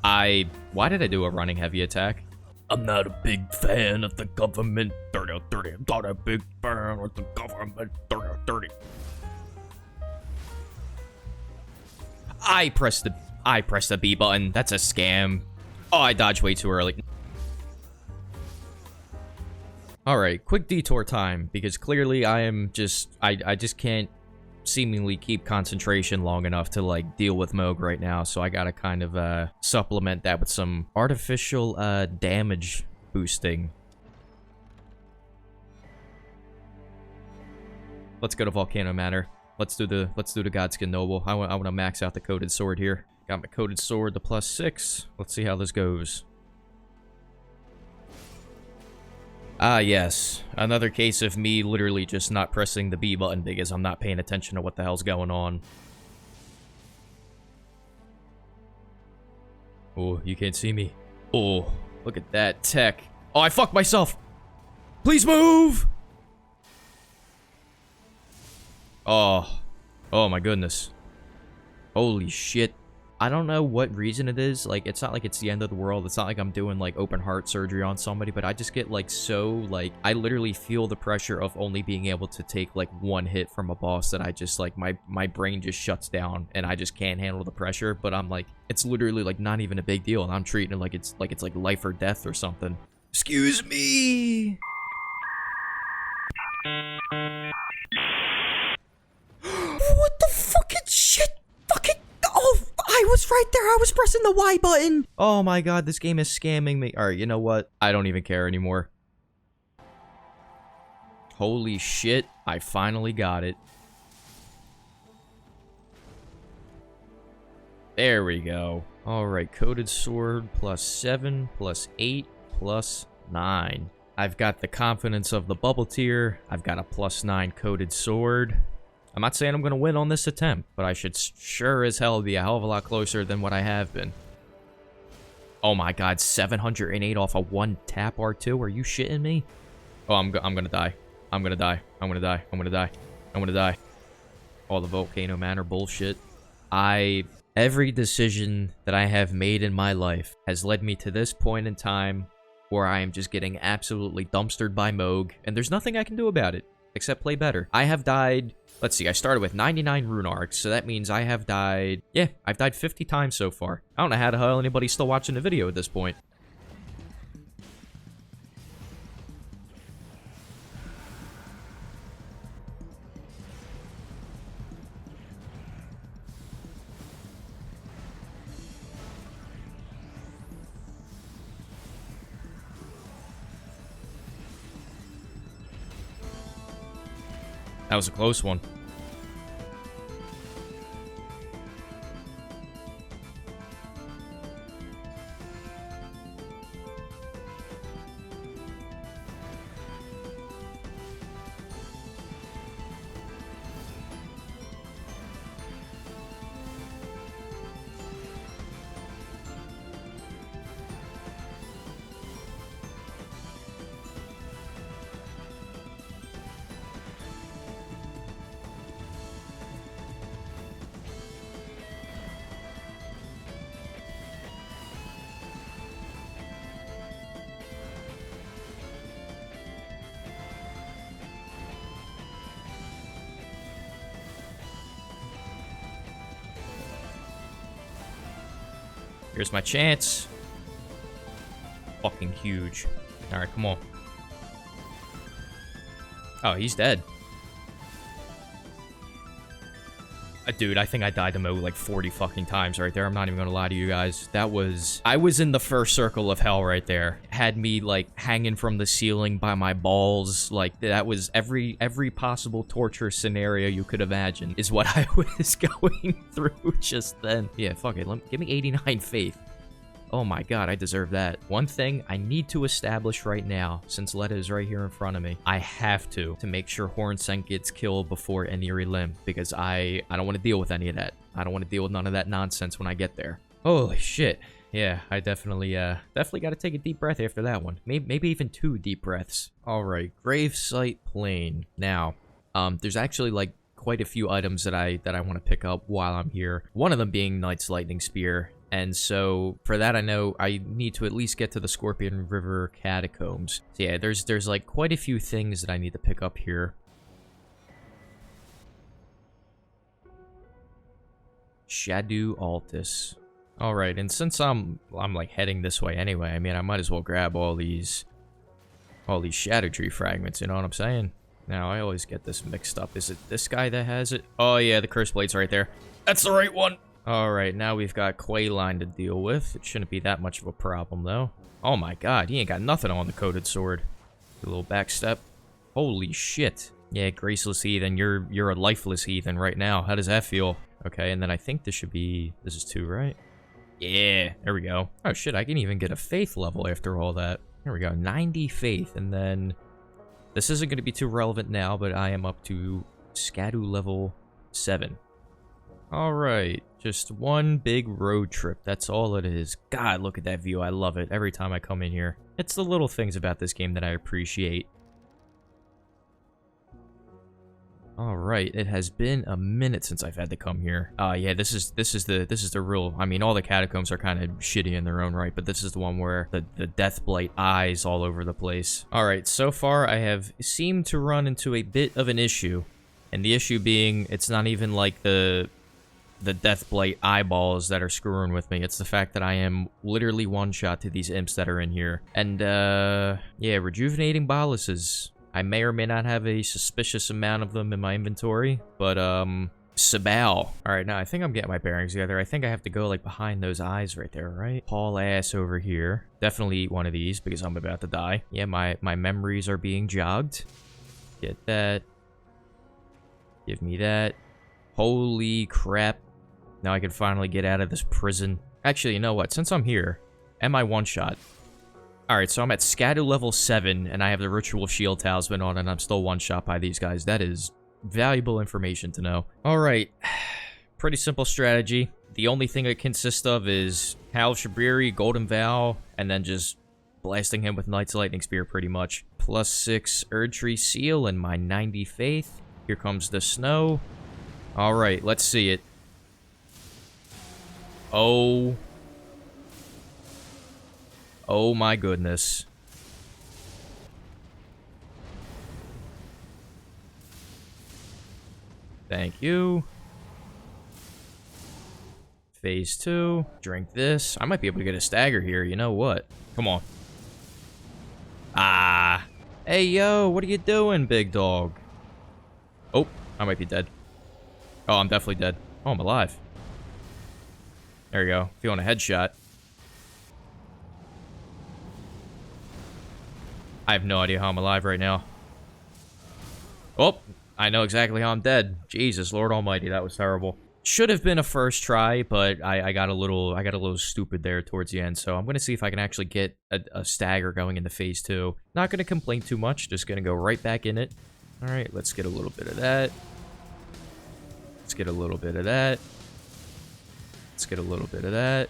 Why did I do a running heavy attack? I'm not a big fan of the government. 30. I'm not a big fan of the government. 30. I pressed the B button. That's a scam. Oh, I dodged way too early. Alright, quick detour time, because clearly I just can't seemingly keep concentration long enough to, like, deal with Moog right now, so I gotta kind of, supplement that with some artificial, damage boosting. Let's go to Volcano Manor. Let's do the Godskin Noble. I want to max out the coated sword here. Got my coated sword, the +6. Let's see how this goes. Ah, yes. Another case of me literally just not pressing the B button because I'm not paying attention to what the hell's going on. Oh, you can't see me. Oh, look at that tech. Oh, I fucked myself. Please move! Oh. Oh my goodness. Holy shit. I don't know what reason it is. Like, it's not like it's the end of the world. It's not like I'm doing, like, open heart surgery on somebody, but I just get, like, so, like, I literally feel the pressure of only being able to take, like, one hit from a boss that I just, like, my brain just shuts down and I just can't handle the pressure. But I'm like, it's literally, like, not even a big deal, and I'm treating it like it's like life or death or something. Excuse me. What the fucking shit? Fucking, oh, I was right there. I was pressing the Y button. Oh my god, this game is scamming me. All right, you know what? I don't even care anymore. Holy shit, I finally got it. There we go. All right, coated sword +7, +8, +9. I've got the confidence of the bubble tier. I've got a +9 coated sword. I'm not saying I'm going to win on this attempt, but I should sure as hell be a hell of a lot closer than what I have been. Oh my god, 708 off a one tap R2? Are you shitting me? Oh, I'm gonna die. I'm gonna die. I'm gonna die. I'm gonna die. I'm gonna die. All the Volcano Manor bullshit. Every decision that I have made in my life has led me to this point in time where I am just getting absolutely dumpstered by Moog, and there's nothing I can do about it, except play better. I have died... Let's see, I started with 99 rune arcs, so that means I have died... Yeah, I've died 50 times so far. I don't know how the hell anybody's still watching the video at this point. That was a close one. Here's my chance. Fucking huge. Alright, come on. Oh, he's dead. Dude, I think I died to Mo like 40 fucking times right there. I'm not even gonna lie to you guys. That was... I was in the first circle of hell right there. Had me, like, hanging from the ceiling by my balls. Like, that was every possible torture scenario you could imagine is what I was going through just then. Yeah, fuck it. Give me 89 faith. Oh my god, I deserve that. One thing I need to establish right now, since Letta is right here in front of me, I have to make sure Hornsent gets killed before Eniri Lim, because I don't want to deal with any of that. I don't want to deal with none of that nonsense when I get there. Holy shit. Yeah, I definitely got to take a deep breath after that one. Maybe even 2 deep breaths. Alright, Gravesite Plain. Now, there's actually, like, quite a few items that I want to pick up while I'm here. One of them being Knight's Lightning Spear. And so, for that, I know I need to at least get to the Scorpion River Catacombs. So yeah, there's like quite a few things that I need to pick up here. Shadu Altus. Alright, and since I'm like heading this way anyway, I mean, I might as well grab all these all these Shadow Tree fragments, you know what I'm saying? Now, I always get this mixed up. Is it this guy that has it? Oh, yeah, the Curse Blade's right there. That's the right one! Alright, now we've got Quayline to deal with. It shouldn't be that much of a problem, though. Oh my god, he ain't got nothing on the Coated Sword. A little backstep. Holy shit. Yeah, Graceless Heathen, you're a lifeless heathen right now. How does that feel? Okay, and then I think this should be... This is 2, right? Yeah, there we go. Oh shit, I can even get a Faith level after all that. There we go, 90 Faith, and then... This isn't going to be too relevant now, but I am up to Scadu level 7. Alright, just one big road trip. That's all it is. God, look at that view. I love it every time I come in here. It's the little things about this game that I appreciate. Alright, it has been a minute since I've had to come here. Yeah, this is the real... I mean, all the catacombs are kind of shitty in their own right, but this is the one where the Deathblight eyes all over the place. Alright, so far I have seemed to run into a bit of an issue. And the issue being, it's not even like the Deathblight eyeballs that are screwing with me. It's the fact that I am literally one-shot to these imps that are in here. And, yeah, Rejuvenating Boluses. I may or may not have a suspicious amount of them in my inventory, but, Sabal. Alright, now I think I'm getting my bearings together. I think I have to go, like, behind those eyes right there, right? Haul ass over here. Definitely eat one of these, because I'm about to die. Yeah, my memories are being jogged. Get that. Give me that. Holy crap. Now I can finally get out of this prison. Actually, you know what? Since I'm here, am I one-shot? Alright, so I'm at Scadu level 7, and I have the Ritual Shield Talisman on, and I'm still one-shot by these guys. That is valuable information to know. Alright, pretty simple strategy. The only thing it consists of is Hal Shabriri, Golden Vow, and then just blasting him with Knight's Lightning Spear, pretty much. +6 Erdtree Seal and my 90 Faith. Here comes the snow. Alright, let's see it. Oh. Oh my goodness. Thank you. Phase 2. Drink this. I might be able to get a stagger here. You know what? Come on. Ah. Hey, yo. What are you doing, big dog? Oh. I might be dead. Oh, I'm definitely dead. Oh, I'm alive. There you go. Feeling a headshot. I have no idea how I'm alive right now. Oh, I know exactly how I'm dead. Jesus, Lord Almighty, that was terrible. Should have been a first try, but I got a little stupid there towards the end. So I'm gonna see if I can actually get a stagger going into phase 2. Not gonna complain too much. Just gonna go right back in it. All right, let's get a little bit of that. Let's get a little bit of that. Let's get a little bit of that.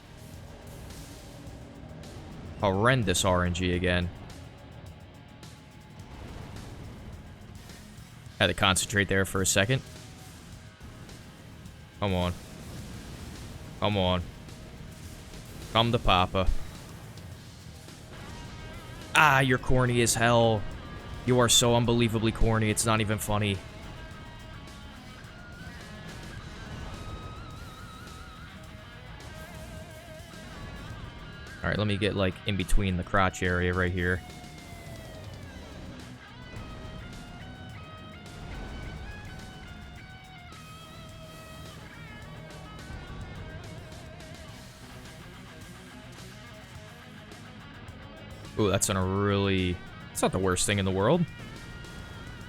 Horrendous RNG again. Had to concentrate there for a second. Come on. Come on. Come to Papa. Ah, you're corny as hell. You are so unbelievably corny, it's not even funny. Alright, let me get, like, in between the crotch area right here. Ooh, that's on a really... It's not the worst thing in the world.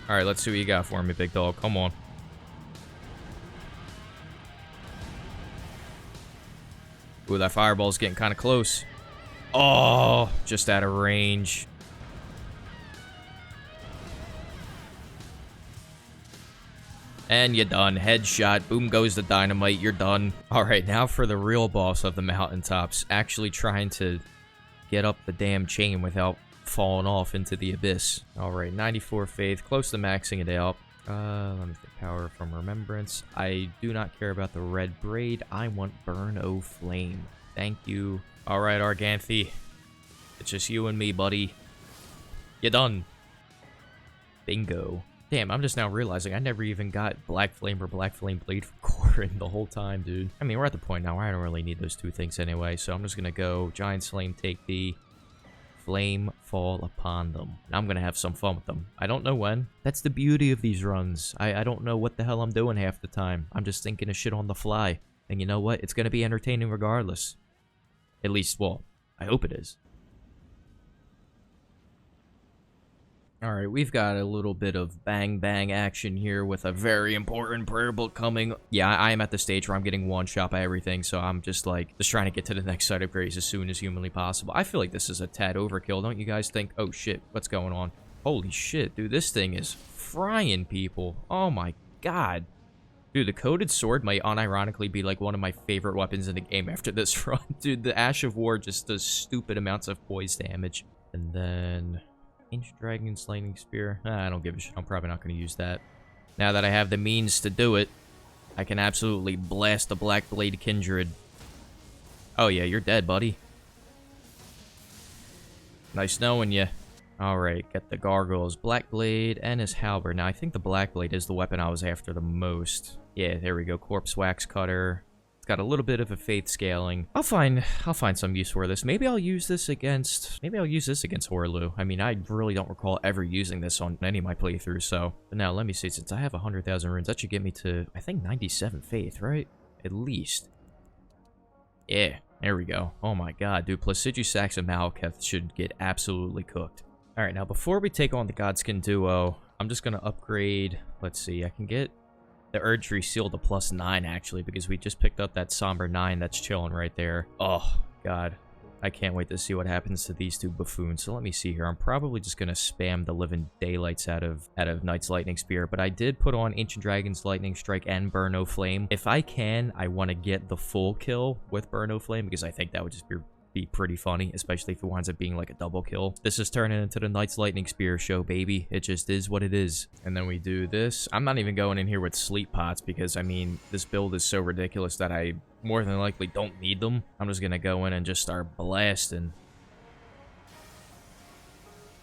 Alright, let's see what you got for me, big dog. Come on. Ooh, that fireball's getting kind of close. Oh, just out of range. And you're done. Headshot. Boom goes the dynamite. You're done. Alright, now for the real boss of the mountaintops. Actually trying to get up the damn chain without falling off into the abyss. Alright, 94 faith. Close to maxing it out. Let me think. Power from Remembrance. I do not care about the red braid. I want Burn O Flame. Thank you. Alright, Arganthy. It's just you and me, buddy. You're done. Bingo. Damn, I'm just now realizing I never even got Black Flame or Black Flame Blade from Corin the whole time, dude. I mean, we're at the point now where I don't really need those two things anyway, so I'm just gonna go Giant Slame, take the flame fall upon them. And I'm gonna have some fun with them. I don't know when. That's the beauty of these runs. I don't know what the hell I'm doing half the time. I'm just thinking of shit on the fly. And you know what? It's gonna be entertaining regardless. At least, well, I hope it is. Alright, we've got a little bit of bang-bang action here with a very important prayer book coming. Yeah, I am at the stage where I'm getting one-shot by everything, so I'm just, like, just trying to get to the next site of grace as soon as humanly possible. I feel like this is a tad overkill, don't you guys think? Oh, shit, what's going on? Holy shit, dude, this thing is frying people. Oh, my God. Dude, the Coated Sword might unironically be, like, one of my favorite weapons in the game after this run. Dude, the Ash of War just does stupid amounts of poise damage. And then... Ancient Dragon's Lightning Spear. I don't give a shit. I'm probably not going to use that. Now that I have the means to do it, I can absolutely blast the Black Blade Kindred. Oh yeah, you're dead, buddy. Nice knowing you. Alright, get the Gargoyles, Black Blade, and his Halberd. Now, I think the Black Blade is the weapon I was after the most. Yeah, there we go. Corpse Wax Cutter. It's got a little bit of a faith scaling. I'll find some use for this. Maybe I'll use this against Horlu. I mean, I really don't recall ever using this on any of my playthroughs, so. But now, let me see, since I have 100,000 runes, that should get me to, I think, 97 faith, right? At least. Yeah, there we go. Oh my god, dude, Placidusax and Malekith should get absolutely cooked. Alright, now before we take on the Godskin duo, I'm just gonna upgrade, let's see, I can get the Erdtree Seal to +9, actually, because we just picked up that Somber 9 that's chilling right there. Oh, God. I can't wait to see what happens to these two buffoons. So let me see here. I'm probably just going to spam the living daylights out of Knight's Lightning Spear, but I did put on Ancient Dragon's Lightning Strike and Burn No Flame. If I can, I want to get the full kill with Burn No Flame, because I think that would just be pretty funny, especially if it winds up being like a double kill. This is turning into the Knight's Lightning Spear show, baby. It just is what it is. And then we do this. I'm not even going in here with sleep pots because, I mean, this build is so ridiculous that I more than likely don't need them. I'm just gonna go in and just start blasting.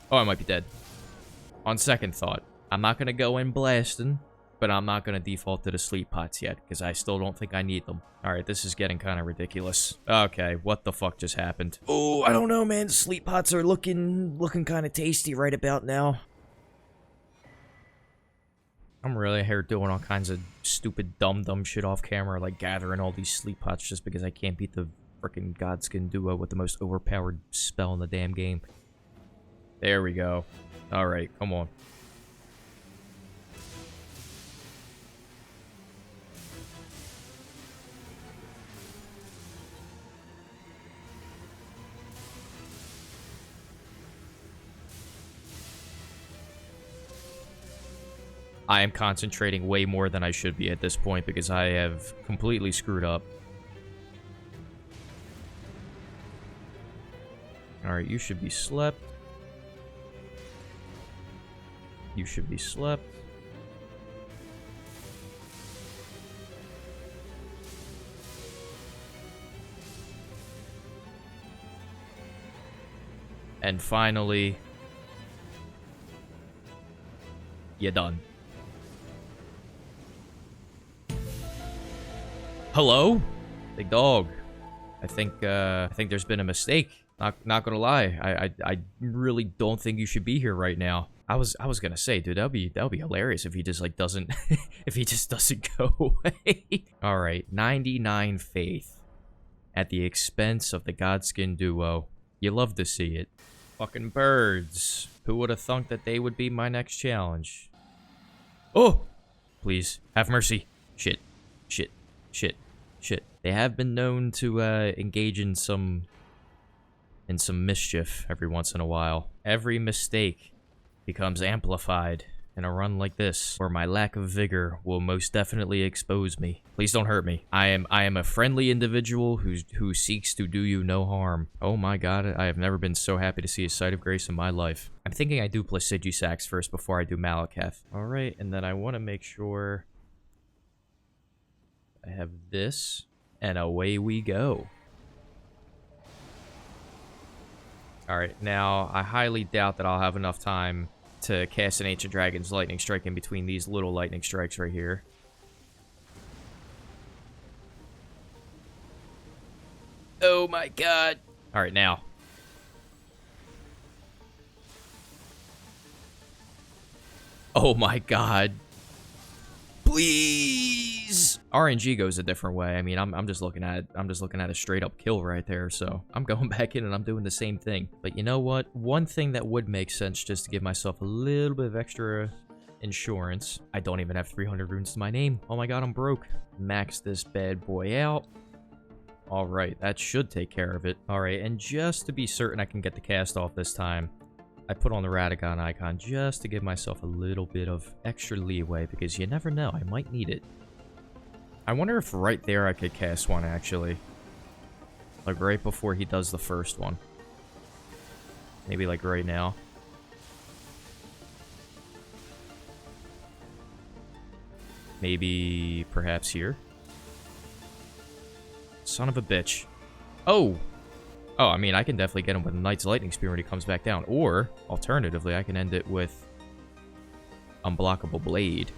Oh, I might be dead. On second thought, I'm not gonna go in blasting, but I'm not going to default to the sleep pots yet, because I still don't think I need them. Alright, this is getting kind of ridiculous. Okay, what the fuck just happened? Oh, I don't know, man. Sleep pots are looking kind of tasty right about now. I'm really here doing all kinds of stupid dumb shit off camera, like gathering all these sleep pots just because I can't beat the frickin' Godskin duo with the most overpowered spell in the damn game. There we go. Alright, come on. I am concentrating way more than I should be at this point because I have completely screwed up. Alright, you should be slept. You should be slept. And finally, you're done. Hello? Big dog. I think there's been a mistake. Not gonna lie. I really don't think you should be here right now. I was gonna say, dude, that'd be hilarious if he just like doesn't if he just doesn't go away. Alright, 99 faith. At the expense of the Godskin duo. You love to see it. Fucking birds. Who would have thunk that they would be my next challenge? Oh! Please, have mercy. Shit. Shit. Shit. Shit. They have been known to engage in some mischief every once in a while. Every mistake becomes amplified in a run like this, where my lack of vigor will most definitely expose me. Please don't hurt me. I am a friendly individual who seeks to do you no harm. Oh my god, I have never been so happy to see a sight of grace in my life. I'm thinking I do Placidusax first before I do Malekith. Alright, and then I want to make sure I have this, and away we go. Alright, now, I highly doubt that I'll have enough time to cast an Ancient Dragon's Lightning Strike in between these little lightning strikes right here. Oh my god. Alright, now. Oh my god. Please! RNG goes a different way. I mean, I'm just looking at a straight up kill right there, so I'm going back in and I'm doing the same thing. But you know what? One thing that would make sense just to give myself a little bit of extra insurance. I don't even have 300 runes to my name. Oh my god, I'm broke. Max this bad boy out. Alright, that should take care of it. Alright, and just to be certain I can get the cast off this time, I put on the Radagon icon just to give myself a little bit of extra leeway, because you never know, I might need it. I wonder if right there I could cast one, actually. Like, right before he does the first one. Maybe, like, right now. Maybe, perhaps here. Son of a bitch. Oh! Oh, I mean, I can definitely get him with a Knight's Lightning Spear when he comes back down. Or, alternatively, I can end it with Unblockable Blade.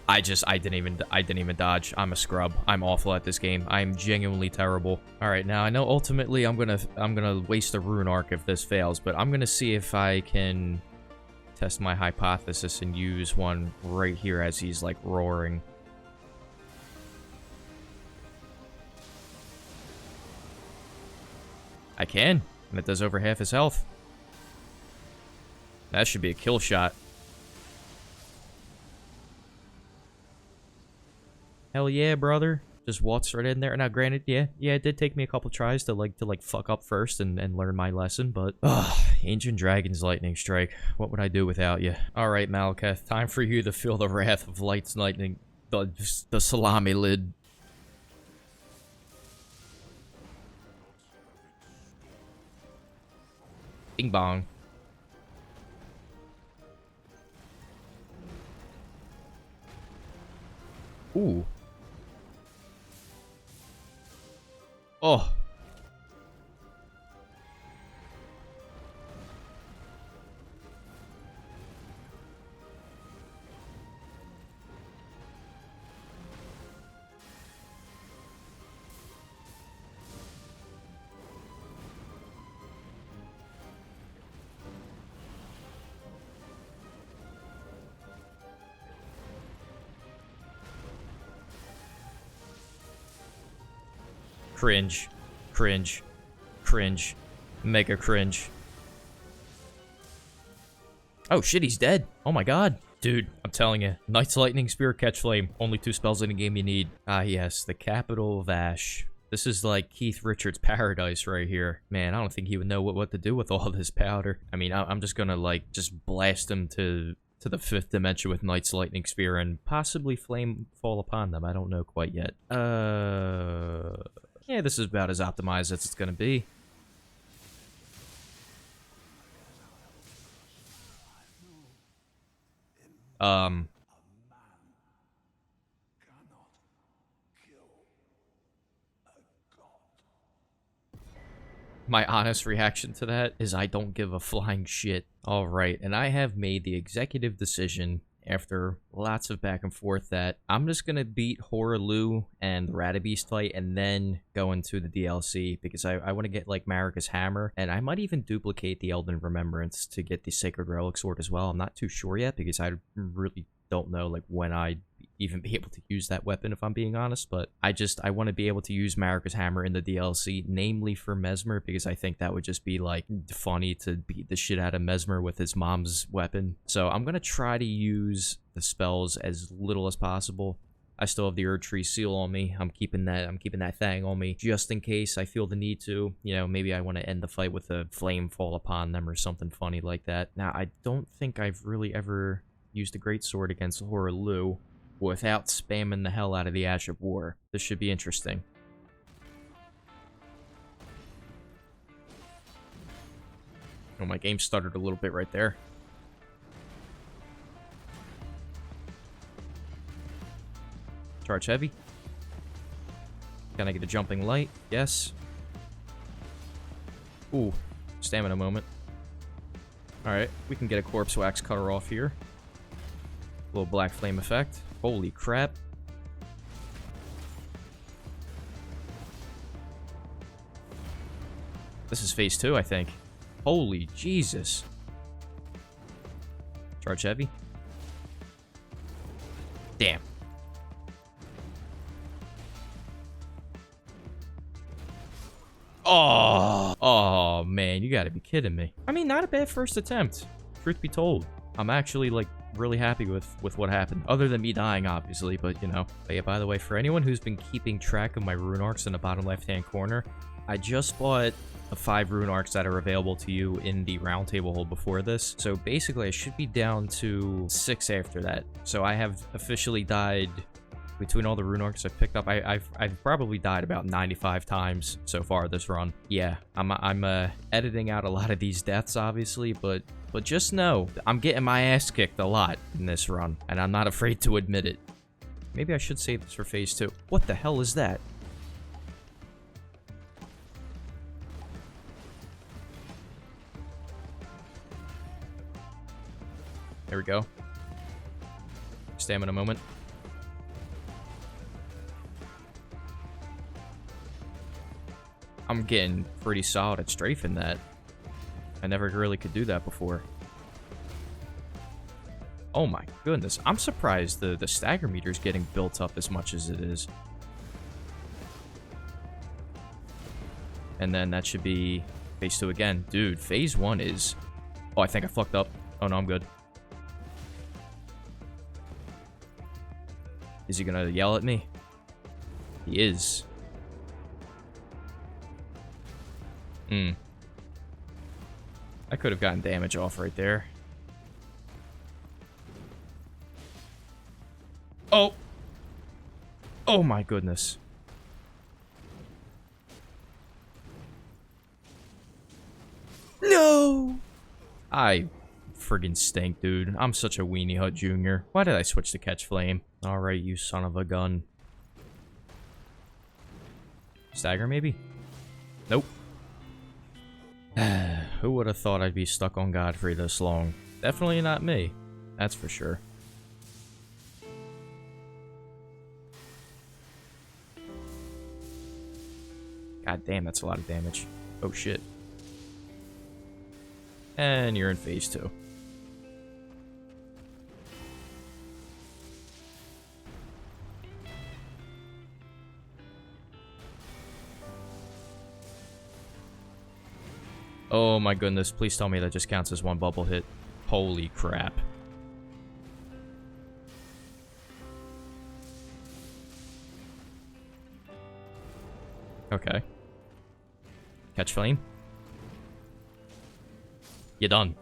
I didn't even dodge. I'm a scrub. I'm awful at this game. I'm genuinely terrible. All right, now I know ultimately I'm gonna waste a rune arc if this fails, but I'm gonna see if I can test my hypothesis and use one right here as he's like roaring. I can, and it does over half his health. That should be a kill shot. Hell yeah, brother. Just waltz right in there. Now, granted, yeah, it did take me a couple tries to fuck up first and learn my lesson, but... Ancient Dragon's Lightning Strike. What would I do without you? Alright, Malekith, time for you to feel the wrath of Light's Lightning. The salami lid. Bing bong. Ooh. Oh. Cringe. Cringe. Cringe. Mega cringe. Oh shit, he's dead. Oh my god. Dude, I'm telling you. Knight's Lightning Spear, Catch Flame. Only 2 spells in the game you need. Ah yes, the capital of Ash. This is like Keith Richards' paradise right here. Man, I don't think he would know what to do with all this powder. I mean, I'm just gonna like, just blast him to the 5th dimension with Knight's Lightning Spear and possibly Flame fall upon them. I don't know quite yet. Yeah, this is about as optimized as it's gonna be. My honest reaction to that is I don't give a flying shit. Alright, and I have made the executive decision after lots of back and forth that I'm just gonna beat Horaloo and the Radabeast fight and then go into the DLC because I want to get like Marika's Hammer, and I might even duplicate the Elden Remembrance to get the Sacred Relic Sword as well. I'm not too sure yet because I really don't know like when I'd even be able to use that weapon if I'm being honest, but I want to be able to use Marika's Hammer in the DLC, namely for Mesmer, because I think that would just be like funny to beat the shit out of Mesmer with his mom's weapon. So I'm gonna try to use the spells as little as possible. I still have the Erdtree Seal on me. I'm keeping that thing on me just in case I feel the need to. You know, maybe I want to end the fight with a flame fall upon them or something funny like that. Now, I don't think I've really ever used a greatsword against Horaloo without spamming the hell out of the Ash of War. This should be interesting. Oh, my game stuttered a little bit right there. Charge heavy. Can I get a jumping light? Yes. Ooh, stamina moment. Alright, we can get a Corpse Wax Cutter off here. Little black flame effect. Holy crap. This is phase 2, I think. Holy Jesus. Charge heavy. Damn. Oh, man, you gotta be kidding me. I mean, not a bad first attempt, truth be told. I'm actually, like, really happy with what happened. Other than me dying, obviously, but, you know. But yeah, by the way, for anyone who's been keeping track of my rune arcs in the bottom left-hand corner, I just bought the 5 rune arcs that are available to you in the round table hold before this. So basically, I should be down to 6 after that. So I have officially died... Between all the rune arcs I've picked up, I've probably died about 95 times so far this run. Yeah, I'm editing out a lot of these deaths, obviously, but just know, I'm getting my ass kicked a lot in this run, and I'm not afraid to admit it. Maybe I should save this for phase 2. What the hell is that? There we go. Stamina moment. I'm getting pretty solid at strafing that. I never really could do that before. Oh my goodness. I'm surprised the stagger meter is getting built up as much as it is. And then that should be phase 2 again. Dude, phase 1 is... Oh, I think I fucked up. Oh no, I'm good. Is he gonna yell at me? He is. I could have gotten damage off right there. Oh! Oh my goodness. No! I friggin' stink, dude. I'm such a weenie hut junior. Why did I switch to catch flame? Alright, you son of a gun. Stagger, maybe? Nope. Who would have thought I'd be stuck on Godfrey this long? Definitely not me. That's for sure. God damn, that's a lot of damage. Oh shit. And you're in phase 2. Oh my goodness, please tell me that just counts as one bubble hit. Holy crap. Okay. Catch flame. You're done.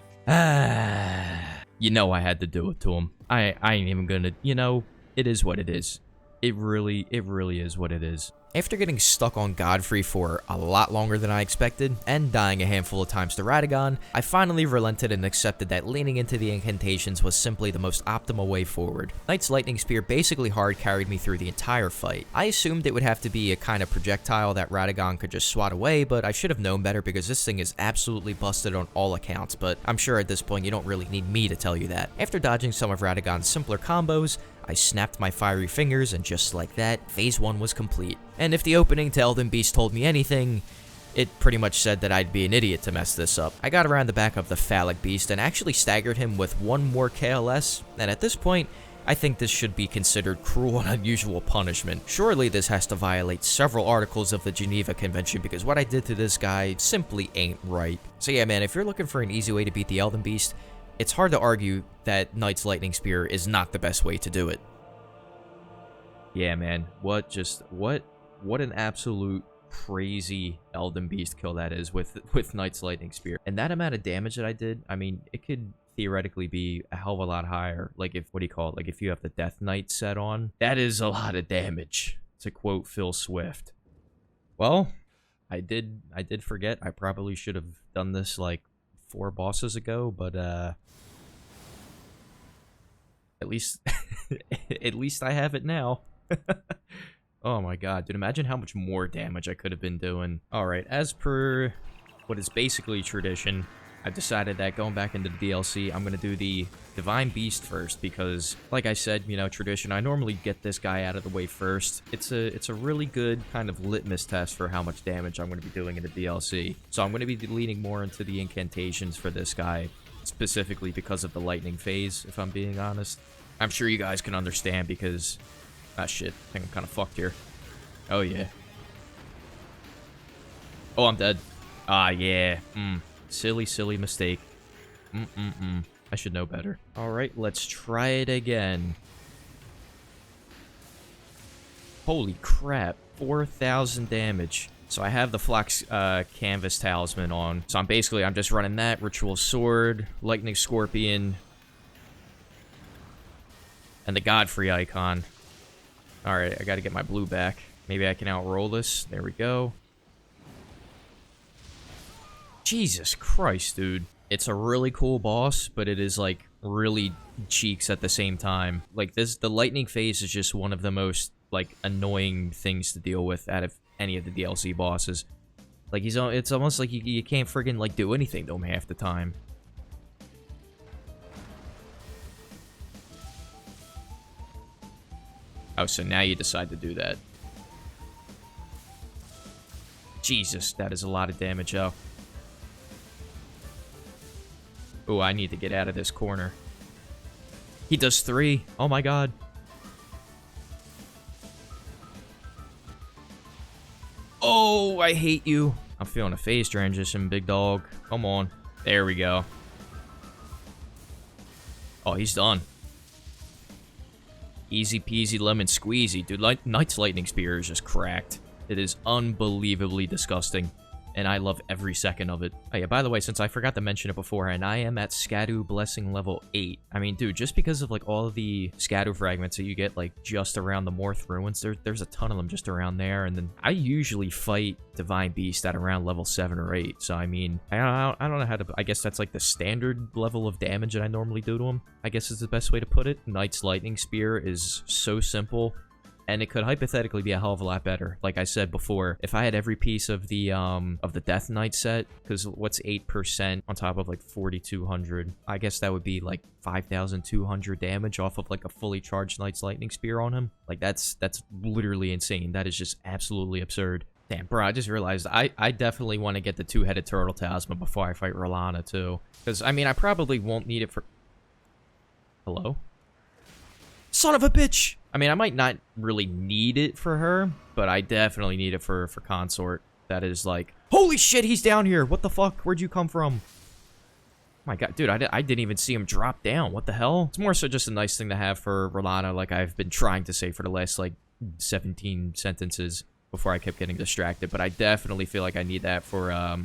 You know I had to do it to him. I ain't even gonna, you know, it is what it is. It really is what it is. After getting stuck on Godfrey for a lot longer than I expected, and dying a handful of times to Radagon, I finally relented and accepted that leaning into the incantations was simply the most optimal way forward. Knight's Lightning Spear basically hard carried me through the entire fight. I assumed it would have to be a kind of projectile that Radagon could just swat away, but I should have known better because this thing is absolutely busted on all accounts, but I'm sure at this point you don't really need me to tell you that. After dodging some of Radagon's simpler combos, I snapped my fiery fingers, and just like that, phase 1 was complete. And if the opening to Elden Beast told me anything, it pretty much said that I'd be an idiot to mess this up. I got around the back of the phallic beast and actually staggered him with one more KLS, and at this point, I think this should be considered cruel and unusual punishment. Surely this has to violate several articles of the Geneva Convention because what I did to this guy simply ain't right. So yeah, man, if you're looking for an easy way to beat the Elden Beast, it's hard to argue that Knight's Lightning Spear is not the best way to do it. Yeah, man. What an absolute crazy Elden Beast kill that is with Knight's Lightning Spear. And that amount of damage that I did, I mean, it could theoretically be a hell of a lot higher. Like if, what do you call it? Like if you have the Death Knight set on, that is a lot of damage, to quote Phil Swift. Well, I did forget. I probably should have done this like 4 bosses ago, but at least I have it now. Oh my god, dude, imagine how much more damage I could have been doing. Alright, as per what is basically tradition, I've decided that going back into the DLC, I'm gonna do the Divine Beast first, because, like I said, you know, tradition, I normally get this guy out of the way first. It's a really good kind of litmus test for how much damage I'm gonna be doing in the DLC. So I'm gonna be leaning more into the incantations for this guy, specifically because of the lightning phase, if I'm being honest. I'm sure you guys can understand because... Ah, shit. I think I'm kind of fucked here. Oh, yeah. Oh, I'm dead. Ah, yeah. Silly, silly mistake. I should know better. Alright, let's try it again. Holy crap. 4,000 damage. So I have the Flox Canvas Talisman on. So I'm just running that. Ritual Sword, Lightning Scorpion, and the Godfrey icon. Alright, I gotta get my blue back. Maybe I can outroll this. There we go. Jesus Christ, dude. It's a really cool boss, but it is, like, really cheeks at the same time. Like, the lightning phase is just one of the most, like, annoying things to deal with out of any of the DLC bosses. Like, it's almost like you can't friggin', like, do anything to him half the time. Oh, so now you decide to do that. Jesus, that is a lot of damage, though. Oh, I need to get out of this corner. He does 3. Oh my god. Oh, I hate you. I'm feeling a phase transition, big dog. Come on. There we go. Oh, he's done. Easy peasy lemon squeezy. Dude, Knight's Lightning Spear is just cracked. It is unbelievably disgusting. And I love every second of it. Oh yeah, by the way, since I forgot to mention it before, and I am at Scadu Blessing level 8. I mean, dude, just because of, like, all of the Scadu fragments that you get, like, just around the Morth Ruins, there's a ton of them just around there. And then I usually fight Divine Beast at around level 7 or 8. So, I mean, I don't know how to... I guess that's, like, the standard level of damage that I normally do to him, I guess is the best way to put it. Knight's Lightning Spear is so simple. And it could hypothetically be a hell of a lot better. Like I said before, if I had every piece of the Death Knight set, because what's 8% on top of like 4,200? I guess that would be like 5,200 damage off of like a fully charged Knight's Lightning Spear on him. Like that's literally insane. That is just absolutely absurd. Damn, bro, I just realized I definitely want to get the two-headed turtle talisman before I fight Rolana too. Because, I mean, I probably won't need it for... Hello? Son of a bitch! I mean, I might not really need it for her, but I definitely need it for Consort. That is like, holy shit, he's down here! What the fuck? Where'd you come from? Oh my god, dude, I didn't even see him drop down. What the hell? It's more so just a nice thing to have for Rolana, like I've been trying to say for the last, like, 17 sentences before I kept getting distracted. But I definitely feel like I need that for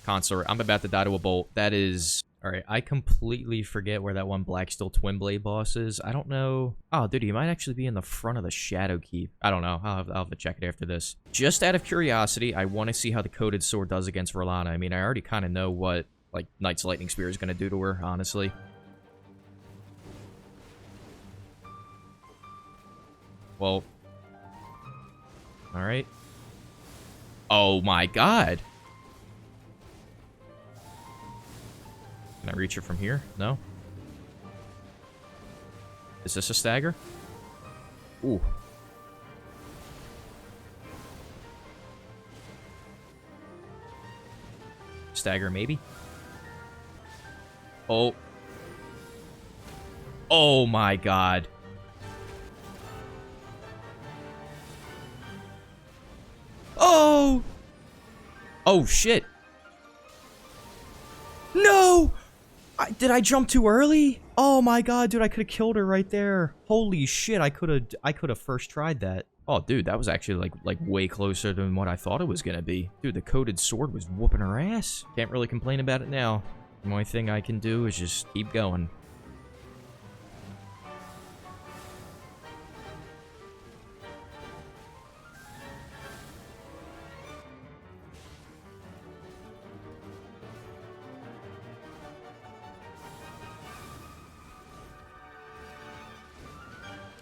Consort. I'm about to die to a bolt. That is... Alright, I completely forget where that one Black Steel Twin Blade boss is. I don't know. Oh, dude, he might actually be in the front of the Shadow Keep. I don't know. I'll have to check it after this. Just out of curiosity, I want to see how the Coated Sword does against Rolana. I mean, I already kind of know what, like, Knight's Lightning Spear is going to do to her, honestly. Well. Alright. Oh my god! Can I reach it from here? No? Is this a stagger? Ooh. Stagger, maybe? Oh. Oh my god. Oh! Oh shit. No! Did I jump too early? Oh my god, dude, I could have killed her right there. Holy shit, I could have first tried that. Oh, dude, that was actually like way closer than what I thought it was gonna be. Dude, the Coated Sword was whooping her ass. Can't really complain about it now. The only thing I can do is just keep going.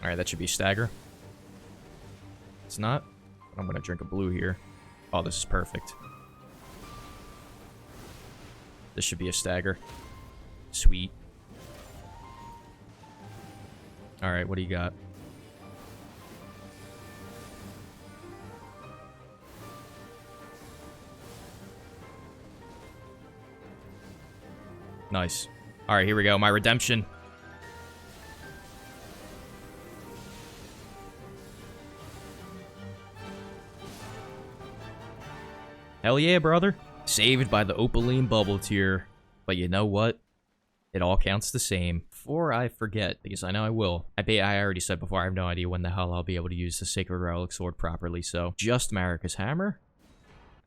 Alright, that should be stagger. It's not. I'm gonna drink a blue here. Oh, this is perfect. This should be a stagger. Sweet. Alright, what do you got? Nice. All right, here we go. My redemption. Hell yeah, brother. Saved by the Opaline bubble tier. But you know what? It all counts the same. Before I forget, because I know I will. I already said before, I have no idea when the hell I'll be able to use the Sacred Relic Sword properly, so just Marika's Hammer.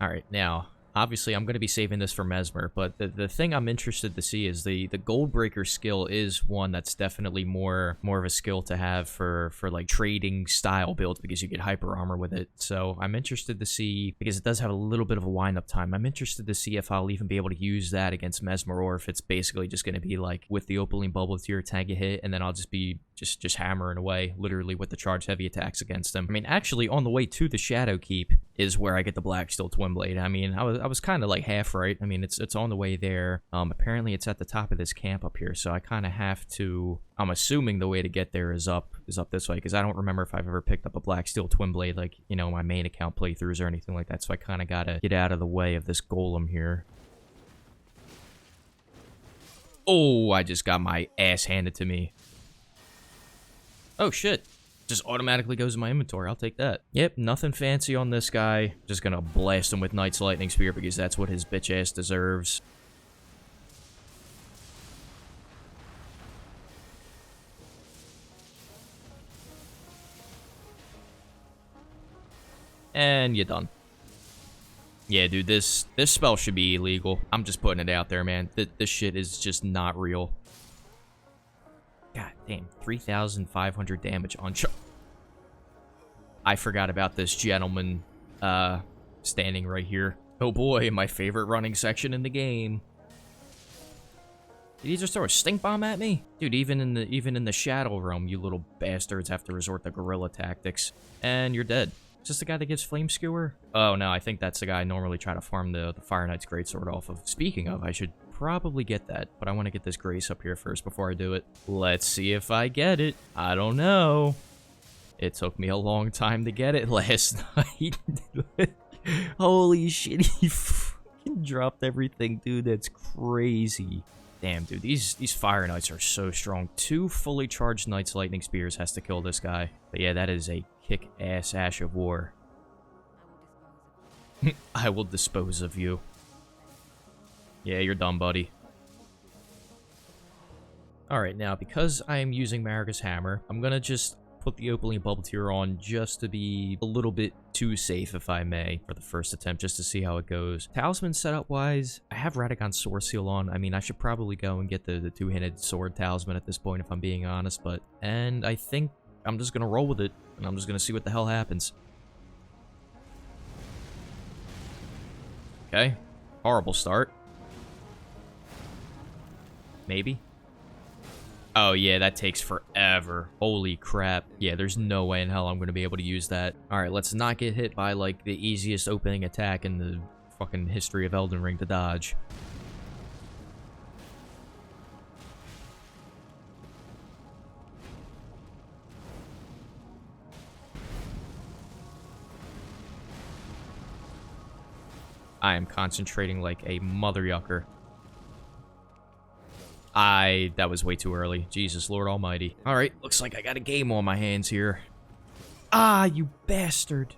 Alright, now, obviously I'm going to be saving this for Mesmer, but the thing I'm interested to see is the Goldbreaker skill is one that's definitely more of a skill to have for like trading style builds, because you get hyper armor with it. So I'm interested to see, because it does have a little bit of a wind-up time, I'm interested to see if I'll even be able to use that against Mesmer, or if it's basically just going to be like with the Opaline Bubble tier, tag a hit, and then I'll just be just hammering away, literally with the charge heavy attacks against him. I mean, actually, on the way to the Shadow Keep is where I get the Black Steel Twin Blade. I mean, I was kind of like half right. I mean, it's on the way there. Apparently it's at the top of this camp up here, so I kind of have to. I'm assuming the way to get there is up this way, because I don't remember if I've ever picked up a Black Steel Twin Blade, like, you know, my main account playthroughs or anything like that. So I kind of gotta get out of the way of this golem here. Oh, I just got my ass handed to me. Oh shit. Just automatically goes in my inventory. I'll take that. Yep, nothing fancy on this guy. Just gonna blast him with Knight's Lightning Spear, because that's what his bitch ass deserves. And you're done. Yeah, dude, this spell should be illegal. I'm just putting it out there, man. This shit is just not real. God damn, 3,500 damage on I forgot about this gentleman standing right here. Oh boy, my favorite running section in the game. Did he just throw a stink bomb at me? Dude, even in the Shadow Realm, you little bastards have to resort to guerrilla tactics. And you're dead. Is this the guy that gives Flame Skewer? Oh no, I think that's the guy I normally try to farm the Fire Knight's Greatsword off of. Speaking of, I should probably get that, but I want to get this Grace up here first before I do it. Let's see if I get it. I don't know. It took me a long time to get it last night. Holy shit, he fucking dropped everything, dude. That's crazy. Damn, dude, these Fire Knights are so strong. 2 fully charged Knight's Lightning Spears has to kill this guy. But yeah, that is a kick-ass Ash of War. I will dispose of you. Yeah, you're done, buddy. Alright, now, because I am using Marika's Hammer, I'm gonna just put the Opaline Bubble tier on just to be a little bit too safe, if I may, for the first attempt, just to see how it goes. Talisman setup-wise, I have Radagon's Sword Seal on. I mean, I should probably go and get the two-handed sword talisman at this point, if I'm being honest, but... And I think I'm just gonna roll with it, and I'm just gonna see what the hell happens. Okay. Horrible start. Maybe. Oh, yeah, that takes forever. Holy crap. Yeah, there's no way in hell I'm going to be able to use that. Alright, let's not get hit by, like, the easiest opening attack in the fucking history of Elden Ring to dodge. I am concentrating like a mother yucker. That was way too early. Jesus, Lord Almighty. Alright, looks like I got a game on my hands here. Ah, you bastard.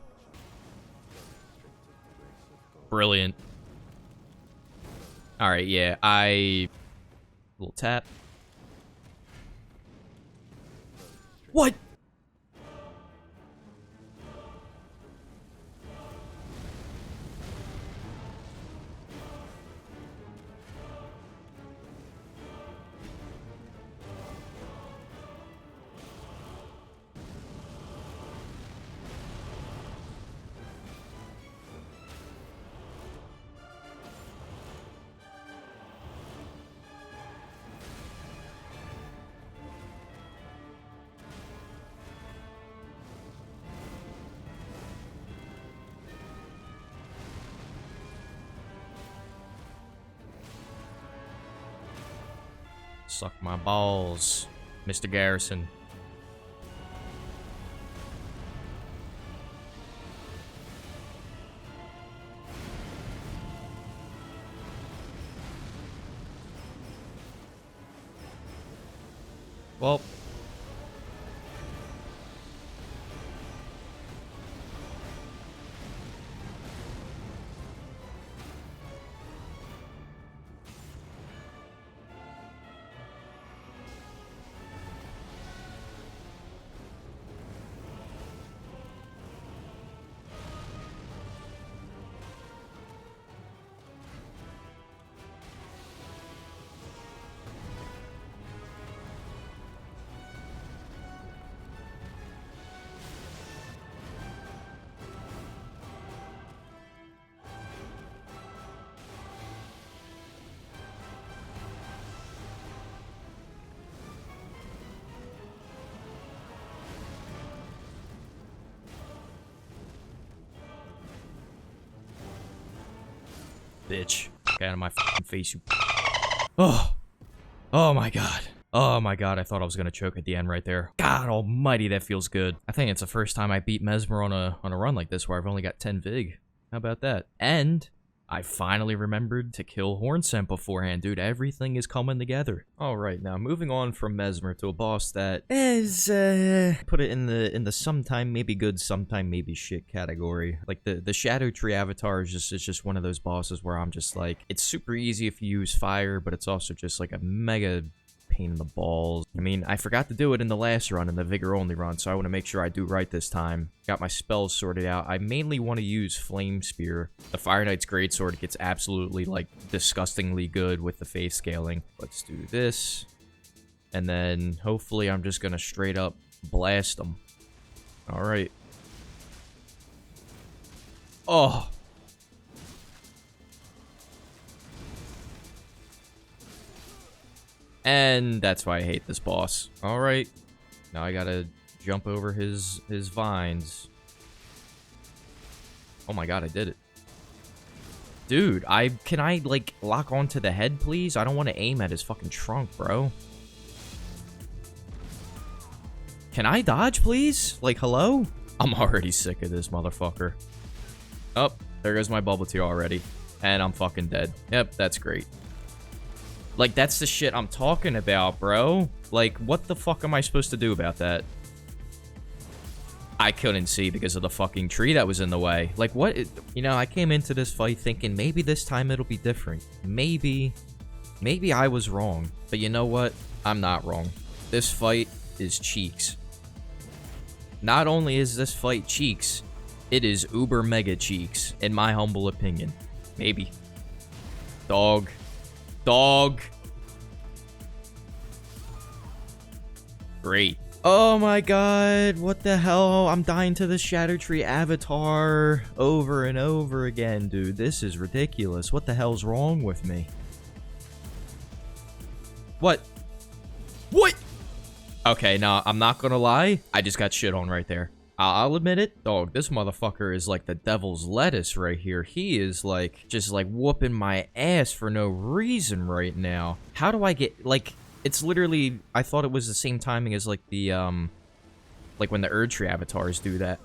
Brilliant. Alright, yeah, little tap. What? Suck my balls, Mr. Garrison. Well. Bitch. Get out of my fucking face, you. Oh. Oh my god. Oh my god, I thought I was gonna choke at the end right there. God almighty, that feels good. I think it's the first time I beat Mesmer on a run like this where I've only got 10 vig. How about that? And I finally remembered to kill Hornsent beforehand, dude. Everything is coming together. Alright, now moving on from Mesmer to a boss that is, put it in the sometime maybe good, sometime maybe shit category. Like, the Shadow Tree Avatar is just one of those bosses where I'm just like, it's super easy if you use fire, but it's also just like a mega pain in the balls. I mean, I forgot to do it in the last run, in the Vigor Only run, so I want to make sure I do right this time. Got my spells sorted out. I mainly want to use Flame Spear. The Fire Knight's Greatsword gets absolutely, like, disgustingly good with the phase scaling. Let's do this. And then, hopefully, I'm just gonna straight up blast them. Alright. Oh! And that's why I hate this boss. Alright. Now I gotta jump over his vines. Oh my god, I did it. Dude, can I, like, lock onto the head, please? I don't want to aim at his fucking trunk, bro. Can I dodge, please? Like, hello? I'm already sick of this motherfucker. Oh, there goes my bubble tea already. And I'm fucking dead. Yep, that's great. Like, that's the shit I'm talking about, bro. Like, what the fuck am I supposed to do about that? I couldn't see because of the fucking tree that was in the way. Like, what? You know, I came into this fight thinking maybe this time it'll be different. Maybe I was wrong. But you know what? I'm not wrong. This fight is cheeks. Not only is this fight cheeks, it is uber mega cheeks, in my humble opinion. Maybe. Dog. Dog. Great. Oh my god, what the hell? I'm dying to the Shadow Tree Avatar over and over again, dude. This is ridiculous. What the hell's wrong with me? What? What? Okay, now, I'm not gonna lie. I just got shit on right there. I'll admit it. Dog, this motherfucker is like the devil's lettuce right here. He is like, just like whooping my ass for no reason right now. How do I get, like, it's literally, I thought it was the same timing as like the, like when the Erdtree avatars do that.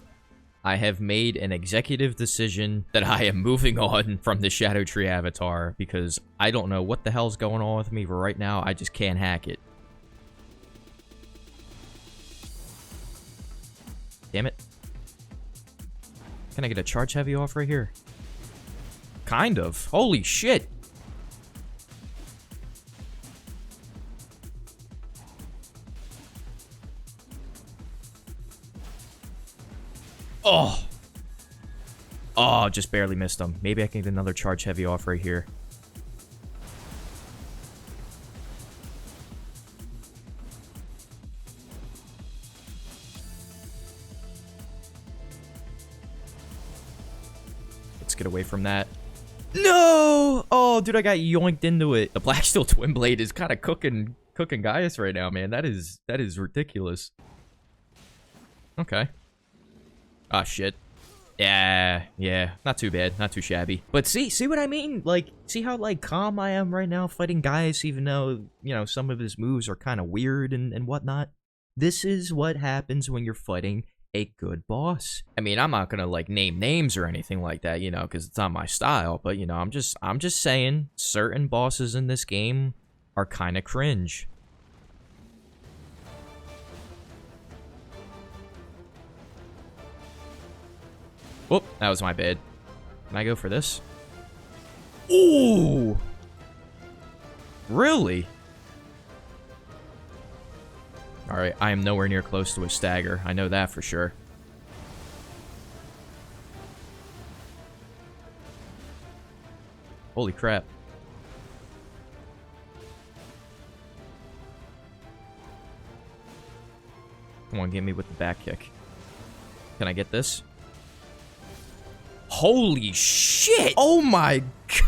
I have made an executive decision that I am moving on from the Shadow Tree avatar because I don't know what the hell's going on with me, but right now I just can't hack it. Damn it. Can I get a charge heavy off right here? Kind of. Holy shit. Oh. Oh, just barely missed him. Maybe I can get another charge heavy off right here. Let's get away from that. No! Oh, dude, I got yoinked into it. The Blacksteel Twin Blade is kind of cooking Gaius right now, man. That is ridiculous. Okay. Ah, shit. Yeah. Not too bad. Not too shabby. But see what I mean? Like, see how, like, calm I am right now fighting Gaius, even though, you know, some of his moves are kind of weird and whatnot? This is what happens when you're fighting a good boss. I mean, I'm not gonna, like, name names or anything like that, you know, because it's not my style. But, you know, I'm just saying certain bosses in this game are kind of cringe. Whoop, that was my bad. Can I go for this? Ooh! Really? Alright, I am nowhere near close to a stagger. I know that for sure. Holy crap. Come on, get me with the back kick. Can I get this? Holy shit! Oh my god!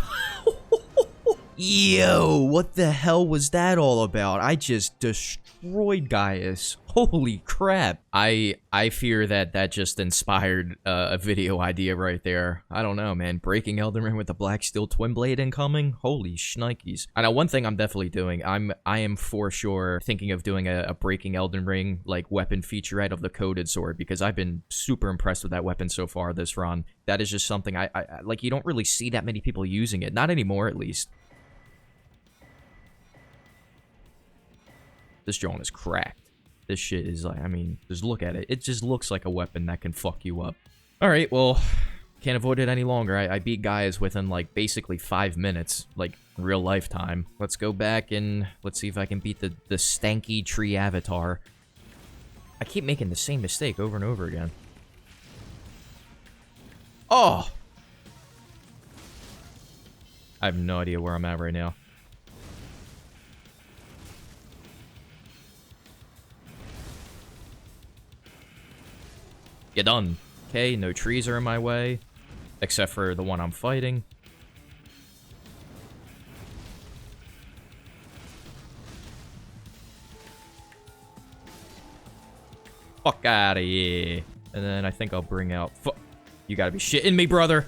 Yo, what the hell was that all about? I just destroyed Gaius. Holy crap. I fear that just inspired a video idea right there. I don't know, man. Breaking Elden Ring with the Black Steel Twin Blade incoming? Holy shnikes. I know one thing I'm definitely doing. I am for sure thinking of doing a Breaking Elden Ring, like, weapon featurette of the Coded Sword, because I've been super impressed with that weapon so far this run. That is just something I like, you don't really see that many people using it. Not anymore, at least. This drone is cracked. This shit is like, I mean, just look at it. It just looks like a weapon that can fuck you up. Alright, well, can't avoid it any longer. I beat Gaius within, like, basically 5 minutes. Like, real life time. Let's go back and let's see if I can beat the stanky tree avatar. I keep making the same mistake over and over again. Oh! I have no idea where I'm at right now. You're done. Okay, no trees are in my way. Except for the one I'm fighting. Fuck out of here. And then I think I'll bring out... You gotta be shitting me, brother.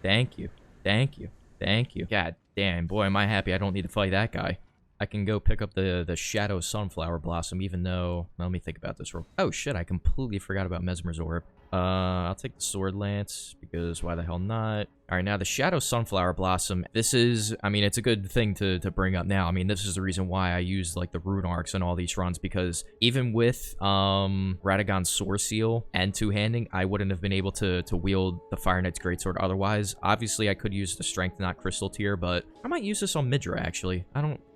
Thank you. Thank you. Thank you. God damn, boy, am I happy I don't need to fight that guy. I can go pick up the Shadow Sunflower Blossom, even though... Let me think about this real... Oh, shit, I completely forgot about Mesmer's Orb. I'll take the Sword Lance, because why the hell not? Alright, now the Shadow Sunflower Blossom, this is... I mean, it's a good thing to bring up now. I mean, this is the reason why I use, like, the Rune Arcs and all these runs, because even with, Radagon's Sword Seal and Two-Handing, I wouldn't have been able to wield the Fire Knight's Greatsword otherwise. Obviously, I could use the Strength, not Crystal Tier, but I might use this on Midra, actually.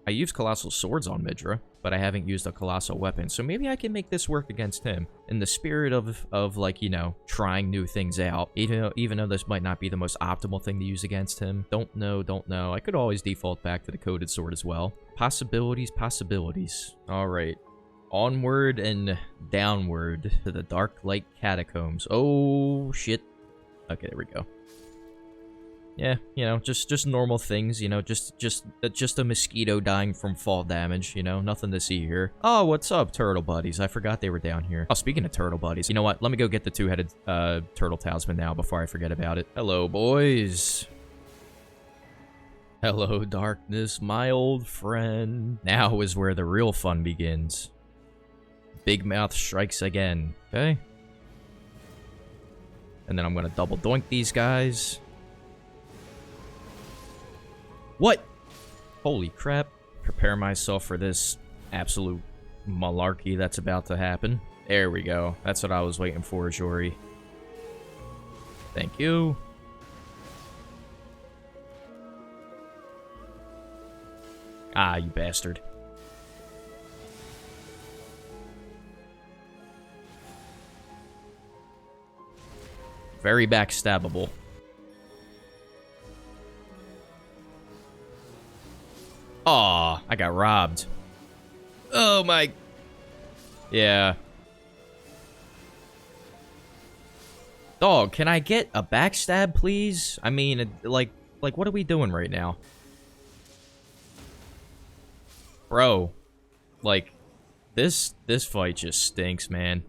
I use Colossal Swords on Midra, but I haven't used a Colossal Weapon, so maybe I can make this work against him. In the spirit of like, you know, trying new things out. Even though this might not be the most optimal thing to use against him. Don't know. I could always default back to the Coded Sword as well. Possibilities. Alright. Onward and downward to the Dark Light Catacombs. Oh, shit. Okay, there we go. Yeah, you know, just normal things, you know, just a mosquito dying from fall damage, you know, nothing to see here. Oh, what's up, turtle buddies? I forgot they were down here. Oh, speaking of turtle buddies, you know what? Let me go get the two-headed turtle talisman now before I forget about it. Hello, boys. Hello, darkness, my old friend. Now is where the real fun begins. Big Mouth strikes again. Okay. And then I'm gonna double doink these guys. What? Holy crap. Prepare myself for this absolute malarkey that's about to happen. There we go. That's what I was waiting for, Jory. Thank you. Ah, you bastard. Very backstabbable. Aw, I got robbed. Oh my... Yeah. Dog, can I get a backstab, please? I mean, like, what are we doing right now? Bro. Like, this fight just stinks, man.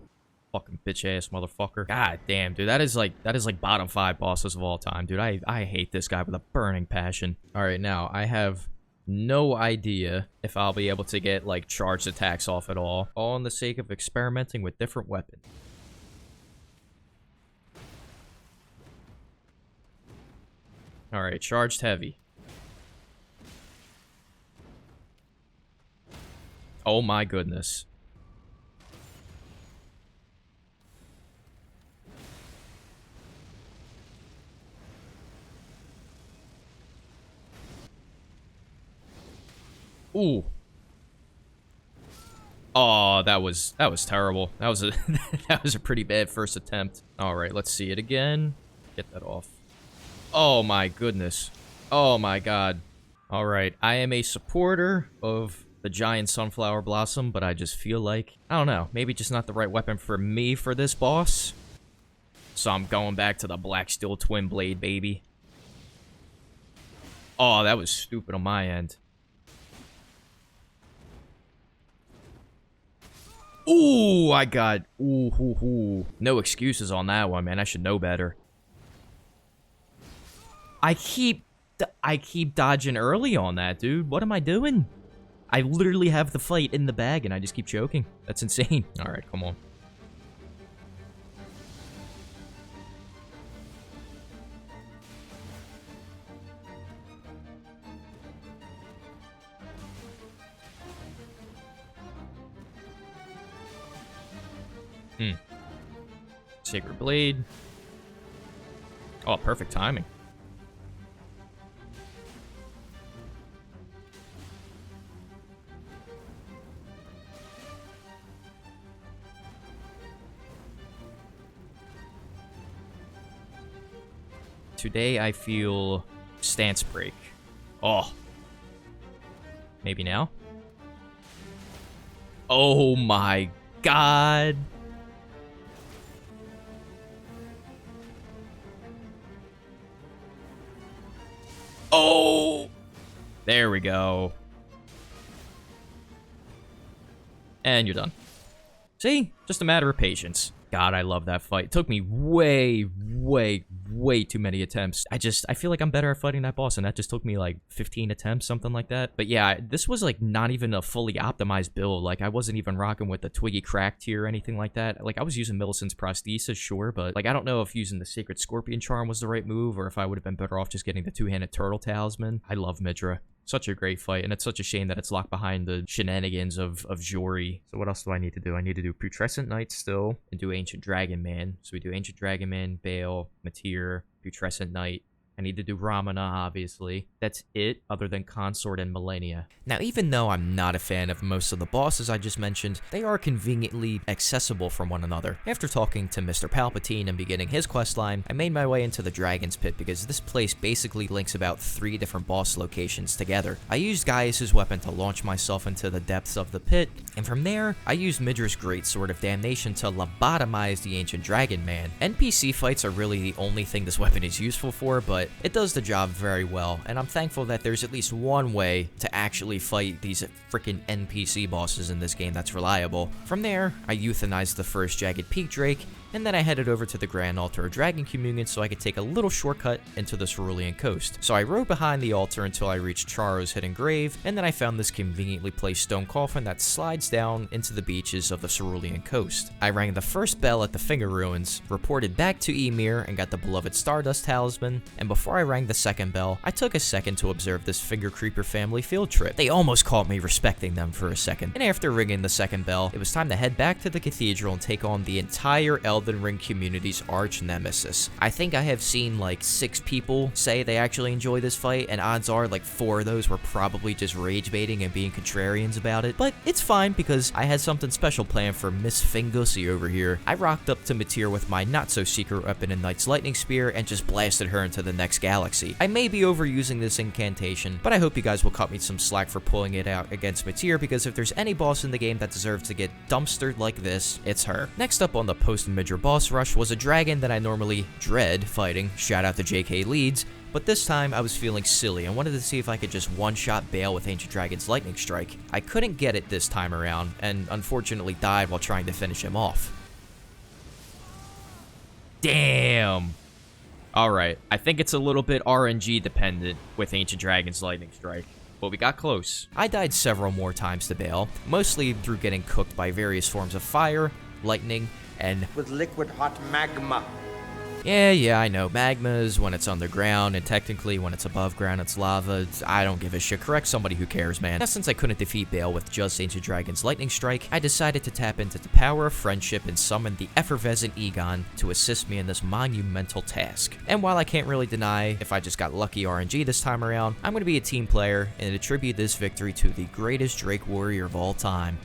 Fucking bitch-ass motherfucker. God damn, dude. That is like bottom 5 bosses of all time, dude. I hate this guy with a burning passion. Alright, now, I have... no idea if I'll be able to get, like, charged attacks off at all. All in the sake of experimenting with different weapons. Alright, charged heavy. Oh my goodness. Ooh. Oh, that was terrible. That was a that was a pretty bad first attempt. All right, let's see it again. Get that off. Oh my goodness. Oh my god. All right, I am a supporter of the giant sunflower blossom, but I just feel like, I don't know, maybe just not the right weapon for me for this boss. So I'm going back to the black steel twin blade, baby. Oh, that was stupid on my end. Ooh, I got... Ooh. No excuses on that one, man. I should know better. I keep dodging early on that, dude. What am I doing? I literally have the fight in the bag, and I just keep choking. That's insane. All right, come on. Sacred Blade. Oh, perfect timing. Today I feel stance break. Oh. Maybe now? Oh my god. Oh! There we go. And you're done. See? Just a matter of patience. God, I love that fight. It took me way too many attempts. I feel like I'm better at fighting that boss, and that just took me like 15 attempts, something like that. But yeah, this was like not even a fully optimized build. Like I wasn't even rocking with the Twiggy Crack tier or anything like that. Like I was using Millicent's Prosthesis, sure, but like I don't know if using the Sacred Scorpion Charm was the right move, or if I would have been better off just getting the two-handed Turtle Talisman. I love Midra. Such a great fight, and it's such a shame that it's locked behind the shenanigans of Jori. So what else do I need to do? I need to do Putrescent Knight still, and do Ancient Dragon Man. So we do Ancient Dragon Man, Bale, Matir, Putrescent Knight. I need to do Ramana, obviously. That's it, other than Consort and Millennia. Now, even though I'm not a fan of most of the bosses I just mentioned, they are conveniently accessible from one another. After talking to Mr. Palpatine and beginning his questline, I made my way into the Dragon's Pit because this place basically links about 3 different boss locations together. I used Gaius' weapon to launch myself into the depths of the pit, and from there, I used Midra's Great Sword of Damnation to lobotomize the Ancient Dragon Man. NPC fights are really the only thing this weapon is useful for, but it does the job very well, and I'm thankful that there's at least one way to actually fight these freaking NPC bosses in this game that's reliable. From there, I euthanized the first Jagged Peak Drake, and then I headed over to the Grand Altar of Dragon Communion so I could take a little shortcut into the Cerulean Coast. So I rode behind the altar until I reached Charo's hidden grave, and then I found this conveniently placed stone coffin that slides down into the beaches of the Cerulean Coast. I rang the first bell at the Finger Ruins, reported back to Ymir, and got the beloved Stardust Talisman, and before I rang the second bell, I took a second to observe this Finger Creeper family field trip. They almost caught me respecting them for a second, and after ringing the second bell, it was time to head back to the cathedral and take on the entire Elden Ring community's arch nemesis. I think I have seen like 6 people say they actually enjoy this fight, and odds are like 4 of those were probably just rage baiting and being contrarians about it, but it's fine because I had something special planned for Miss Fingussy over here. I rocked up to Matir with my not-so-secret weapon in Knight's Lightning Spear and just blasted her into the next galaxy. I may be overusing this incantation, but I hope you guys will cut me some slack for pulling it out against Matir, because if there's any boss in the game that deserves to get dumpstered like this, it's her. Next up on the post-Midra boss rush was a dragon that I normally dread fighting, shout out to JK Leeds, but this time I was feeling silly and wanted to see if I could just one-shot Bale with Ancient Dragon's Lightning Strike. I couldn't get it this time around, and unfortunately died while trying to finish him off. Damn! Alright, I think it's a little bit RNG dependent with Ancient Dragon's Lightning Strike, but we got close. I died several more times to Bale, mostly through getting cooked by various forms of fire, lightning, and with liquid hot magma. Yeah, I know. Magma is when it's underground, and technically when it's above ground, it's lava. I don't give a shit. Correct somebody who cares, man. Now, since I couldn't defeat Bale with just Ancient Dragon's Lightning Strike, I decided to tap into the power of friendship and summon the effervescent Egon to assist me in this monumental task. And while I can't really deny if I just got lucky RNG this time around, I'm going to be a team player and attribute this victory to the greatest Drake warrior of all time.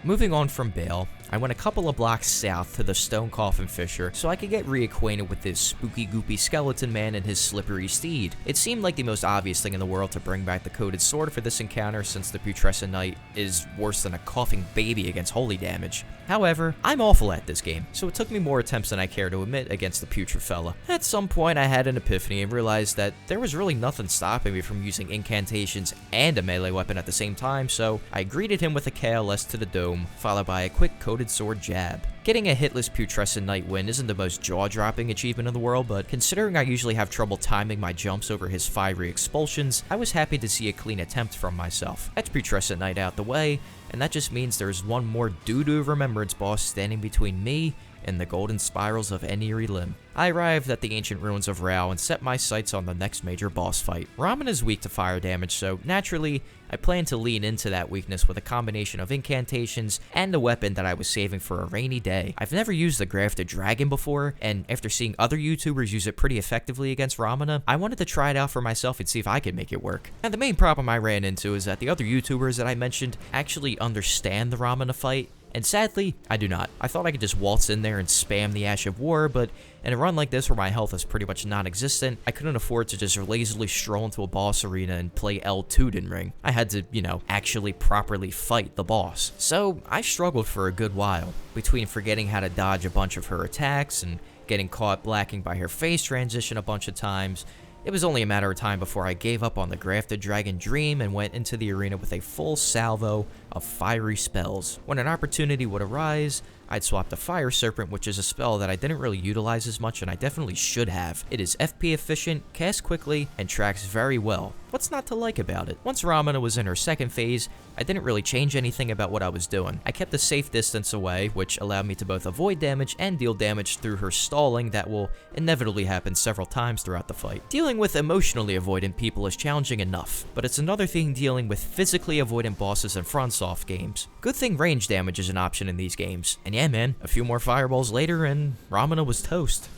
Moving on from Bale, I went a couple of blocks south to the Stone Coffin Fisher so I could get reacquainted with this spooky goopy skeleton man and his slippery steed. It seemed like the most obvious thing in the world to bring back the Coded Sword for this encounter since the Putrescent Knight is worse than a coughing baby against holy damage. However, I'm awful at this game, so it took me more attempts than I care to admit against the Putrid fella. At some point I had an epiphany and realized that there was really nothing stopping me from using incantations and a melee weapon at the same time, so I greeted him with a KLS to the dome, followed by a quick Coded Sword jab. Getting a hitless Putrescent Knight win isn't the most jaw-dropping achievement in the world, but considering I usually have trouble timing my jumps over his fiery expulsions, I was happy to see a clean attempt from myself. That's Putrescent Knight out the way, and that just means there's one more doo-doo Remembrance boss standing between me and the golden spirals of Eniri Lim. I arrived at the ancient ruins of Rao and set my sights on the next major boss fight. Ramen is weak to fire damage, so naturally, I plan to lean into that weakness with a combination of incantations and a weapon that I was saving for a rainy day. I've never used the Grafted Dragon before, and after seeing other YouTubers use it pretty effectively against Ramana, I wanted to try it out for myself and see if I could make it work. And the main problem I ran into is that the other YouTubers that I mentioned actually understand the Ramana fight, and sadly, I do not. I thought I could just waltz in there and spam the Ash of War, but in a run like this where my health is pretty much non-existent, I couldn't afford to just lazily stroll into a boss arena and play Elden Ring. I had to, actually properly fight the boss. So I struggled for a good while, between forgetting how to dodge a bunch of her attacks and getting caught blacking by her face transition a bunch of times. It was only a matter of time before I gave up on the Grafted Dragon dream and went into the arena with a full salvo of fiery spells. When an opportunity would arise, I'd swap the Fire Serpent, which is a spell that I didn't really utilize as much and I definitely should have. It is FP efficient, casts quickly, and tracks very well. What's not to like about it? Once Ramana was in her second phase, I didn't really change anything about what I was doing. I kept a safe distance away, which allowed me to both avoid damage and deal damage through her stalling that will inevitably happen several times throughout the fight. Dealing with emotionally avoidant people is challenging enough, but it's another thing dealing with physically avoidant bosses in FromSoft games. Good thing range damage is an option in these games, and yeah man, a few more fireballs later and Ramana was toast.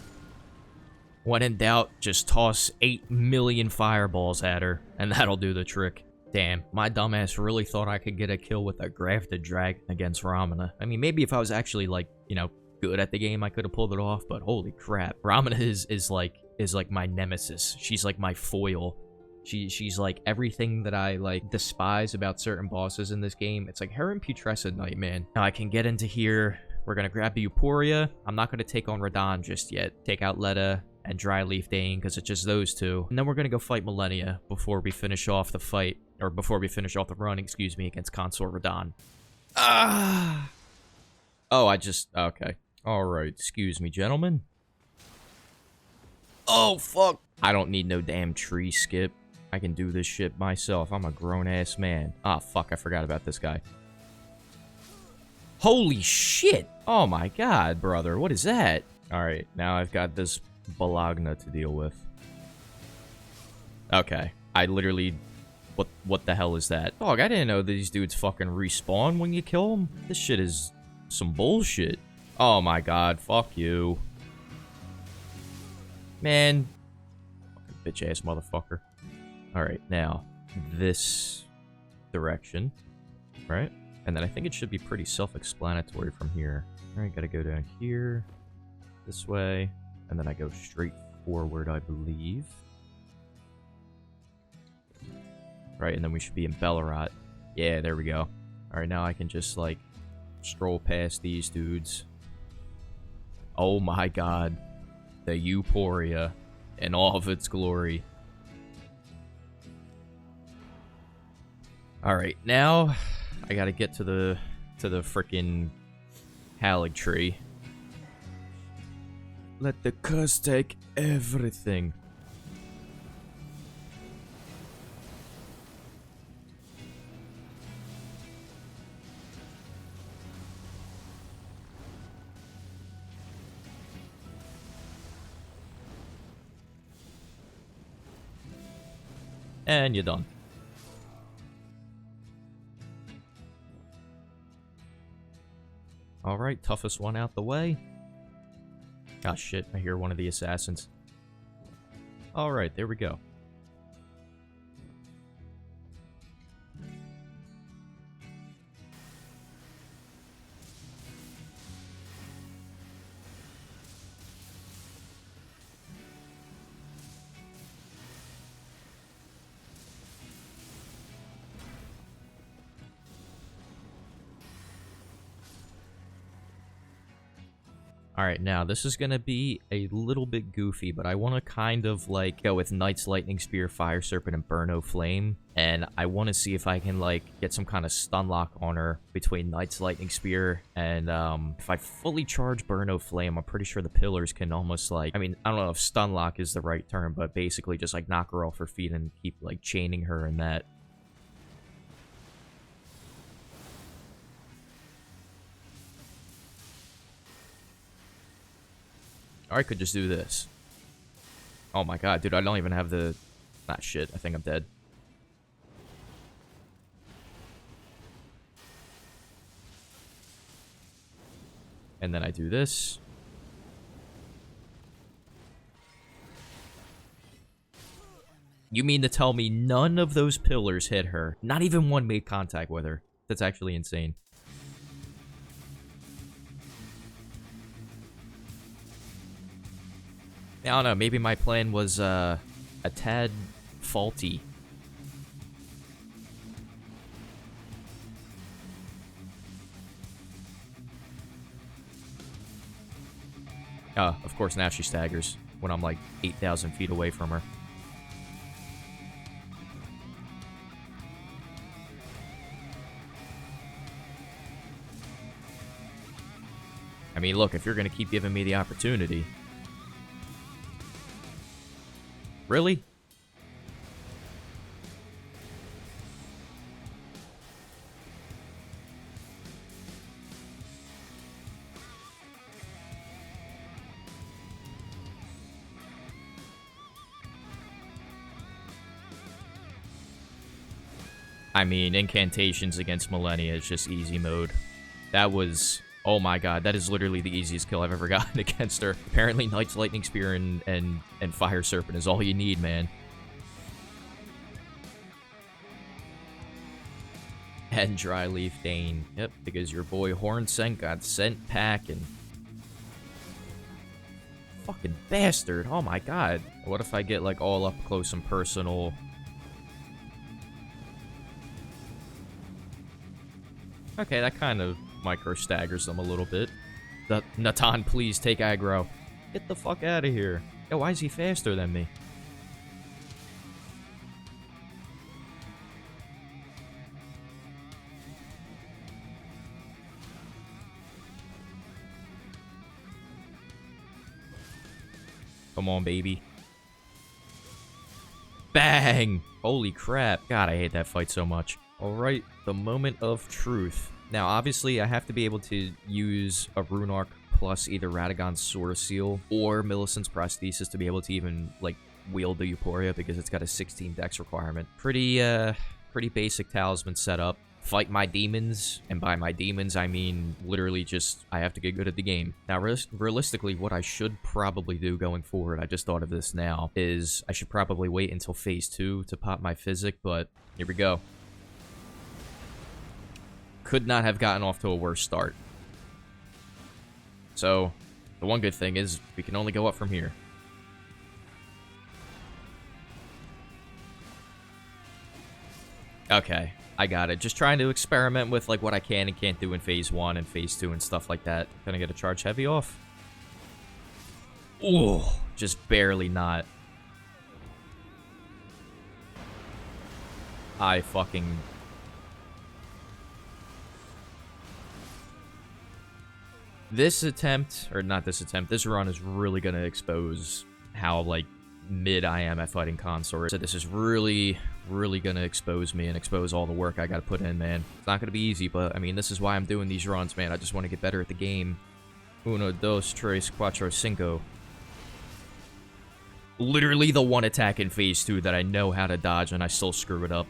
When in doubt, just toss 8 million fireballs at her, and that'll do the trick. Damn, my dumbass really thought I could get a kill with a Grafted Dragon against Ramana. I mean, maybe if I was actually, good at the game, I could have pulled it off, but holy crap. Ramana is like my nemesis. She's like my foil. She's like everything that I, despise about certain bosses in this game. It's like her and Putrescent Knight, man. Now, I can get into here. We're gonna grab the Euphoria. I'm not gonna take on Radahn just yet. Take out Letta and Dryleaf Dane, because it's just those two. And then we're gonna go fight Millennia before we finish off the fight, or before we finish off the run, excuse me, against Consort Radahn. Ah! Oh, okay. Alright, excuse me, gentlemen. Oh, fuck! I don't need no damn tree skip. I can do this shit myself. I'm a grown-ass man. Ah, fuck, I forgot about this guy. Holy shit! Oh my god, brother, what is that? Alright, now I've got this Balagna to deal with. Okay, I literally... What the hell is that? Dog, I didn't know these dudes fucking respawn when you kill them. This shit is some bullshit. Oh my god, fuck you. Man. Fucking bitch-ass motherfucker. Alright, now, this direction, right? And then I think it should be pretty self-explanatory from here. Alright, gotta go down here, this way, and then I go straight forward, I believe. Right, and then we should be in Bellerot. Yeah, there we go. Alright, now I can just, stroll past these dudes. Oh my god. The Euphoria in all of its glory. Alright, now I gotta get to the frickin' Halig tree. Let the curse take everything. And you're done. Alright, toughest one out the way. Ah, shit, I hear one of the assassins. Alright, there we go. Alright, now, this is gonna be a little bit goofy, but I want to kind of, like, go with Knight's Lightning Spear, Fire Serpent, and Burno Flame, and I want to see if I can, like, get some kind of stun lock on her between Knight's Lightning Spear and, if I fully charge Burno Flame, I'm pretty sure the pillars can almost, like, I mean, I don't know if stun lock is the right term, but basically just, like, knock her off her feet and keep, like, chaining her and that. Or I could just do this. Oh my god, dude, I don't even have the... Ah, shit, I think I'm dead. And then I do this. You mean to tell me none of those pillars hit her? Not even one made contact with her. That's actually insane. I don't know, maybe my plan was, a tad faulty. Of course, now she staggers when I'm, like, 8,000 feet away from her. I mean, look, if you're gonna keep giving me the opportunity... Really? I mean, incantations against Millennia is just easy mode. That was... Oh my god, that is literally the easiest kill I've ever gotten against her. Apparently, Knight's Lightning Spear and Fire Serpent is all you need, man. And Dry Leaf Dane. Yep, because your boy Hornsent got sent packing. Fucking bastard. Oh my god. What if I get, like, all up close and personal? Okay, that kind of micro staggers them a little bit. Natan, please take aggro. Get the fuck out of here. Yo, why is he faster than me? Come on, baby. Bang! Holy crap. God, I hate that fight so much. Alright, the moment of truth. Now, obviously, I have to be able to use a Rune Arc plus either Radagon's Sword Seal or Millicent's Prosthesis to be able to even, like, wield the Euphoria because it's got a 16 dex requirement. Pretty basic talisman setup. Fight my demons, and by my demons, I mean literally just, I have to get good at the game. Now, realistically, what I should probably do going forward, I just thought of this now, is I should probably wait until Phase 2 to pop my Physic, but here we go. Could not have gotten off to a worse start. So, the one good thing is, we can only go up from here. Okay, I got it. Just trying to experiment with, like, what I can and can't do in Phase 1 and Phase 2 and stuff like that. Gonna get a Charge Heavy off. Ooh, just barely not. I fucking... This attempt, or not this attempt, this run is really going to expose how, like, mid I am at fighting Consort. So this is really going to expose me and expose all the work I got to put in, man. It's not going to be easy, but, I mean, this is why I'm doing these runs, man. I just want to get better at the game. Uno, dos, tres, cuatro, cinco. Literally the one attack in phase 2 that I know how to dodge and I still screw it up.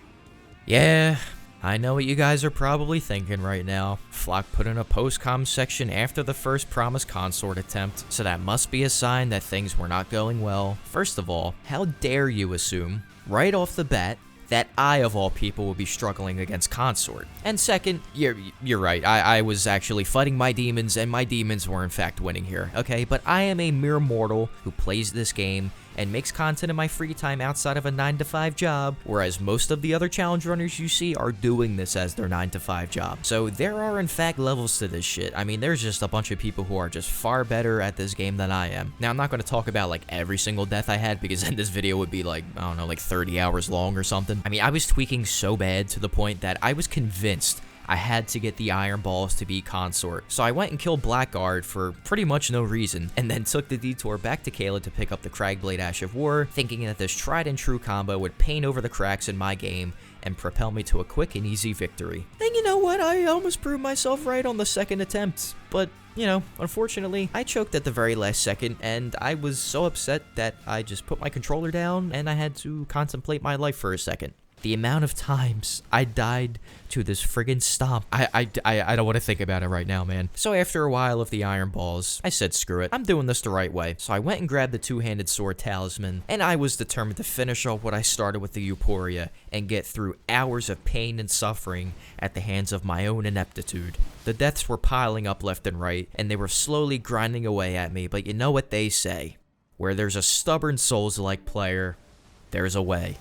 Yeah, I know what you guys are probably thinking right now. Flock put in a post-com section after the first promised consort attempt, so that must be a sign that things were not going well. First of all, how dare you assume, right off the bat, that I, of all people, would be struggling against consort. And second, you're right, I was actually fighting my demons, and my demons were in fact winning here, okay? But I am a mere mortal who plays this game and makes content in my free time outside of a 9-to-5 job, whereas most of the other challenge runners you see are doing this as their 9-to-5 job. So there are in fact levels to this shit. I mean, there's just a bunch of people who are just far better at this game than I am. Now, I'm not going to talk about like every single death I had, because then this video would be like, I don't know, like 30 hours long or something. I mean, I was tweaking so bad to the point that I was convinced I had to get the iron balls to beat consort. So I went and killed Blackguard for pretty much no reason, and then took the detour back to Kayla to pick up the Cragblade Ash of War, thinking that this tried and true combo would paint over the cracks in my game and propel me to a quick and easy victory. And you know what? I almost proved myself right on the second attempt, but you know, unfortunately, I choked at the very last second, and I was so upset that I just put my controller down and I had to contemplate my life for a second. The amount of times I died to this friggin' stomp. I don't want to think about it right now, man. So after a while of the iron balls, I said screw it. I'm doing this the right way. So I went and grabbed the two-handed sword talisman, and I was determined to finish off what I started with the Euphoria and get through hours of pain and suffering at the hands of my own ineptitude. The deaths were piling up left and right, and they were slowly grinding away at me, but you know what they say. Where there's a stubborn Souls-like player, there's a way.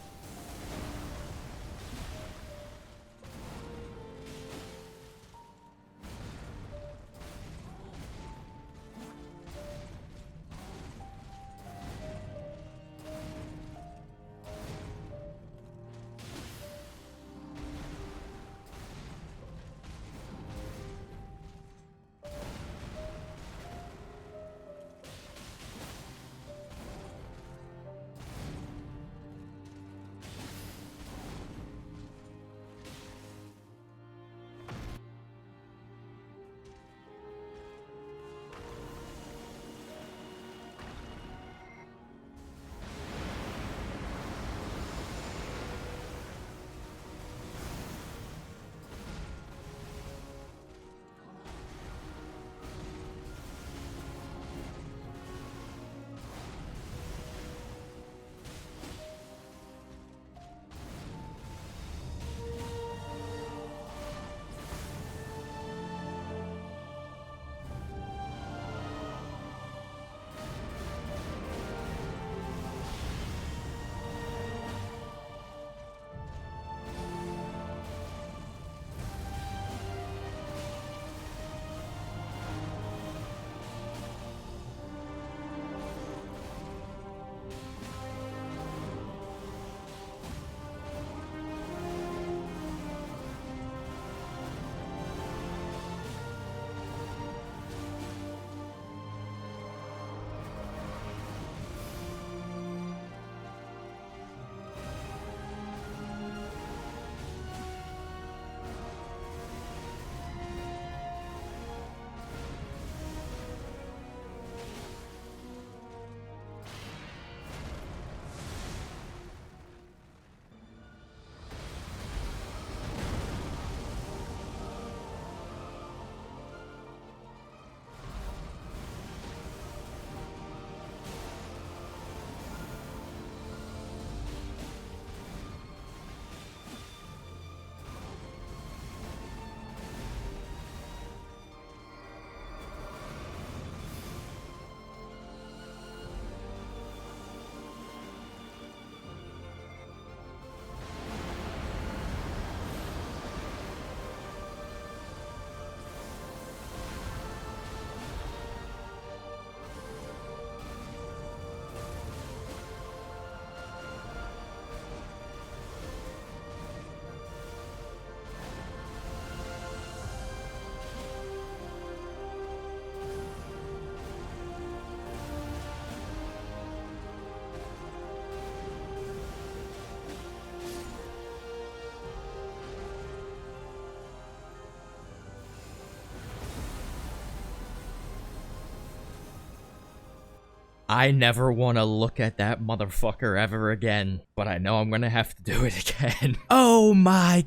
I never want to look at that motherfucker ever again, but I know I'm gonna have to do it again. Oh my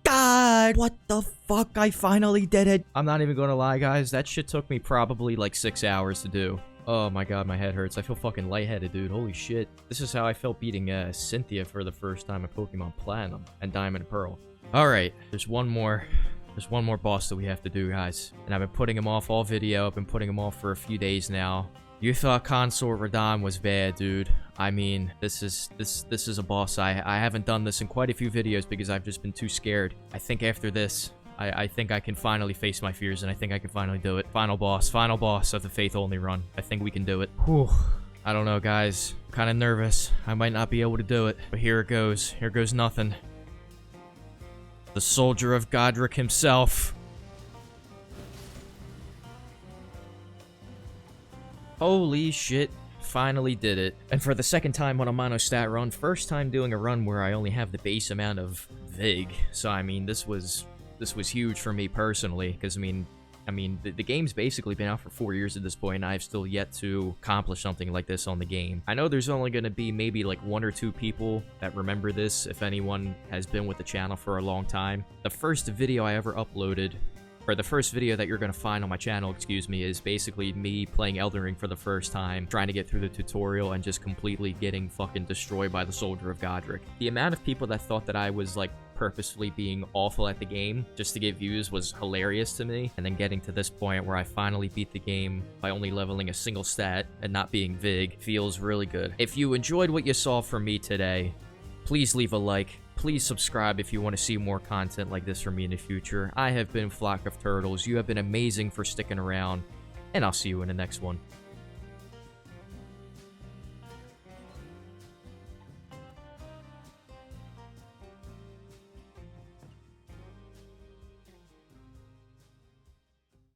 god! What the fuck? I finally did it! I'm not even gonna lie, guys. That shit took me probably like 6 hours to do. Oh my god, my head hurts. I feel fucking lightheaded, dude. Holy shit. This is how I felt beating Cynthia for the first time in Pokemon Platinum and Diamond and Pearl. Alright, there's one more boss that we have to do, guys. And I've been putting him off all video. I've been putting him off for a few days now. You thought Consort Radahn was bad, dude. I mean, this is a boss. I haven't done this in quite a few videos because I've just been too scared. I think after this, I think I can finally face my fears, and I think I can finally do it. Final boss of the Faith Only run. I think we can do it. Whew. I don't know, guys. I'm kind of nervous. I might not be able to do it, but here it goes. Here goes nothing. The Soldier of Godric himself. Holy shit. Finally did it. And for the second time on a monostat run, first time doing a run where I only have the base amount of Vig. So, I mean, this was huge for me personally, because, I mean, the game's basically been out for 4 years at this point, and I've still yet to accomplish something like this on the game. I know there's only going to be maybe like 1 or 2 people that remember this, if anyone has been with the channel for a long time. The first video I ever uploaded, or the first video that you're going to find on my channel, excuse me, is basically me playing Elden Ring for the first time, trying to get through the tutorial and just completely getting fucking destroyed by the Soldier of Godric. The amount of people that thought that I was like purposefully being awful at the game just to get views was hilarious to me, and then getting to this point where I finally beat the game by only leveling a single stat and not being Vig feels really good. If you enjoyed what you saw from me today, please leave a like. Please subscribe if you want to see more content like this from me in the future. I have been Flock of Turtles. You have been amazing for sticking around, and I'll see you in the next one.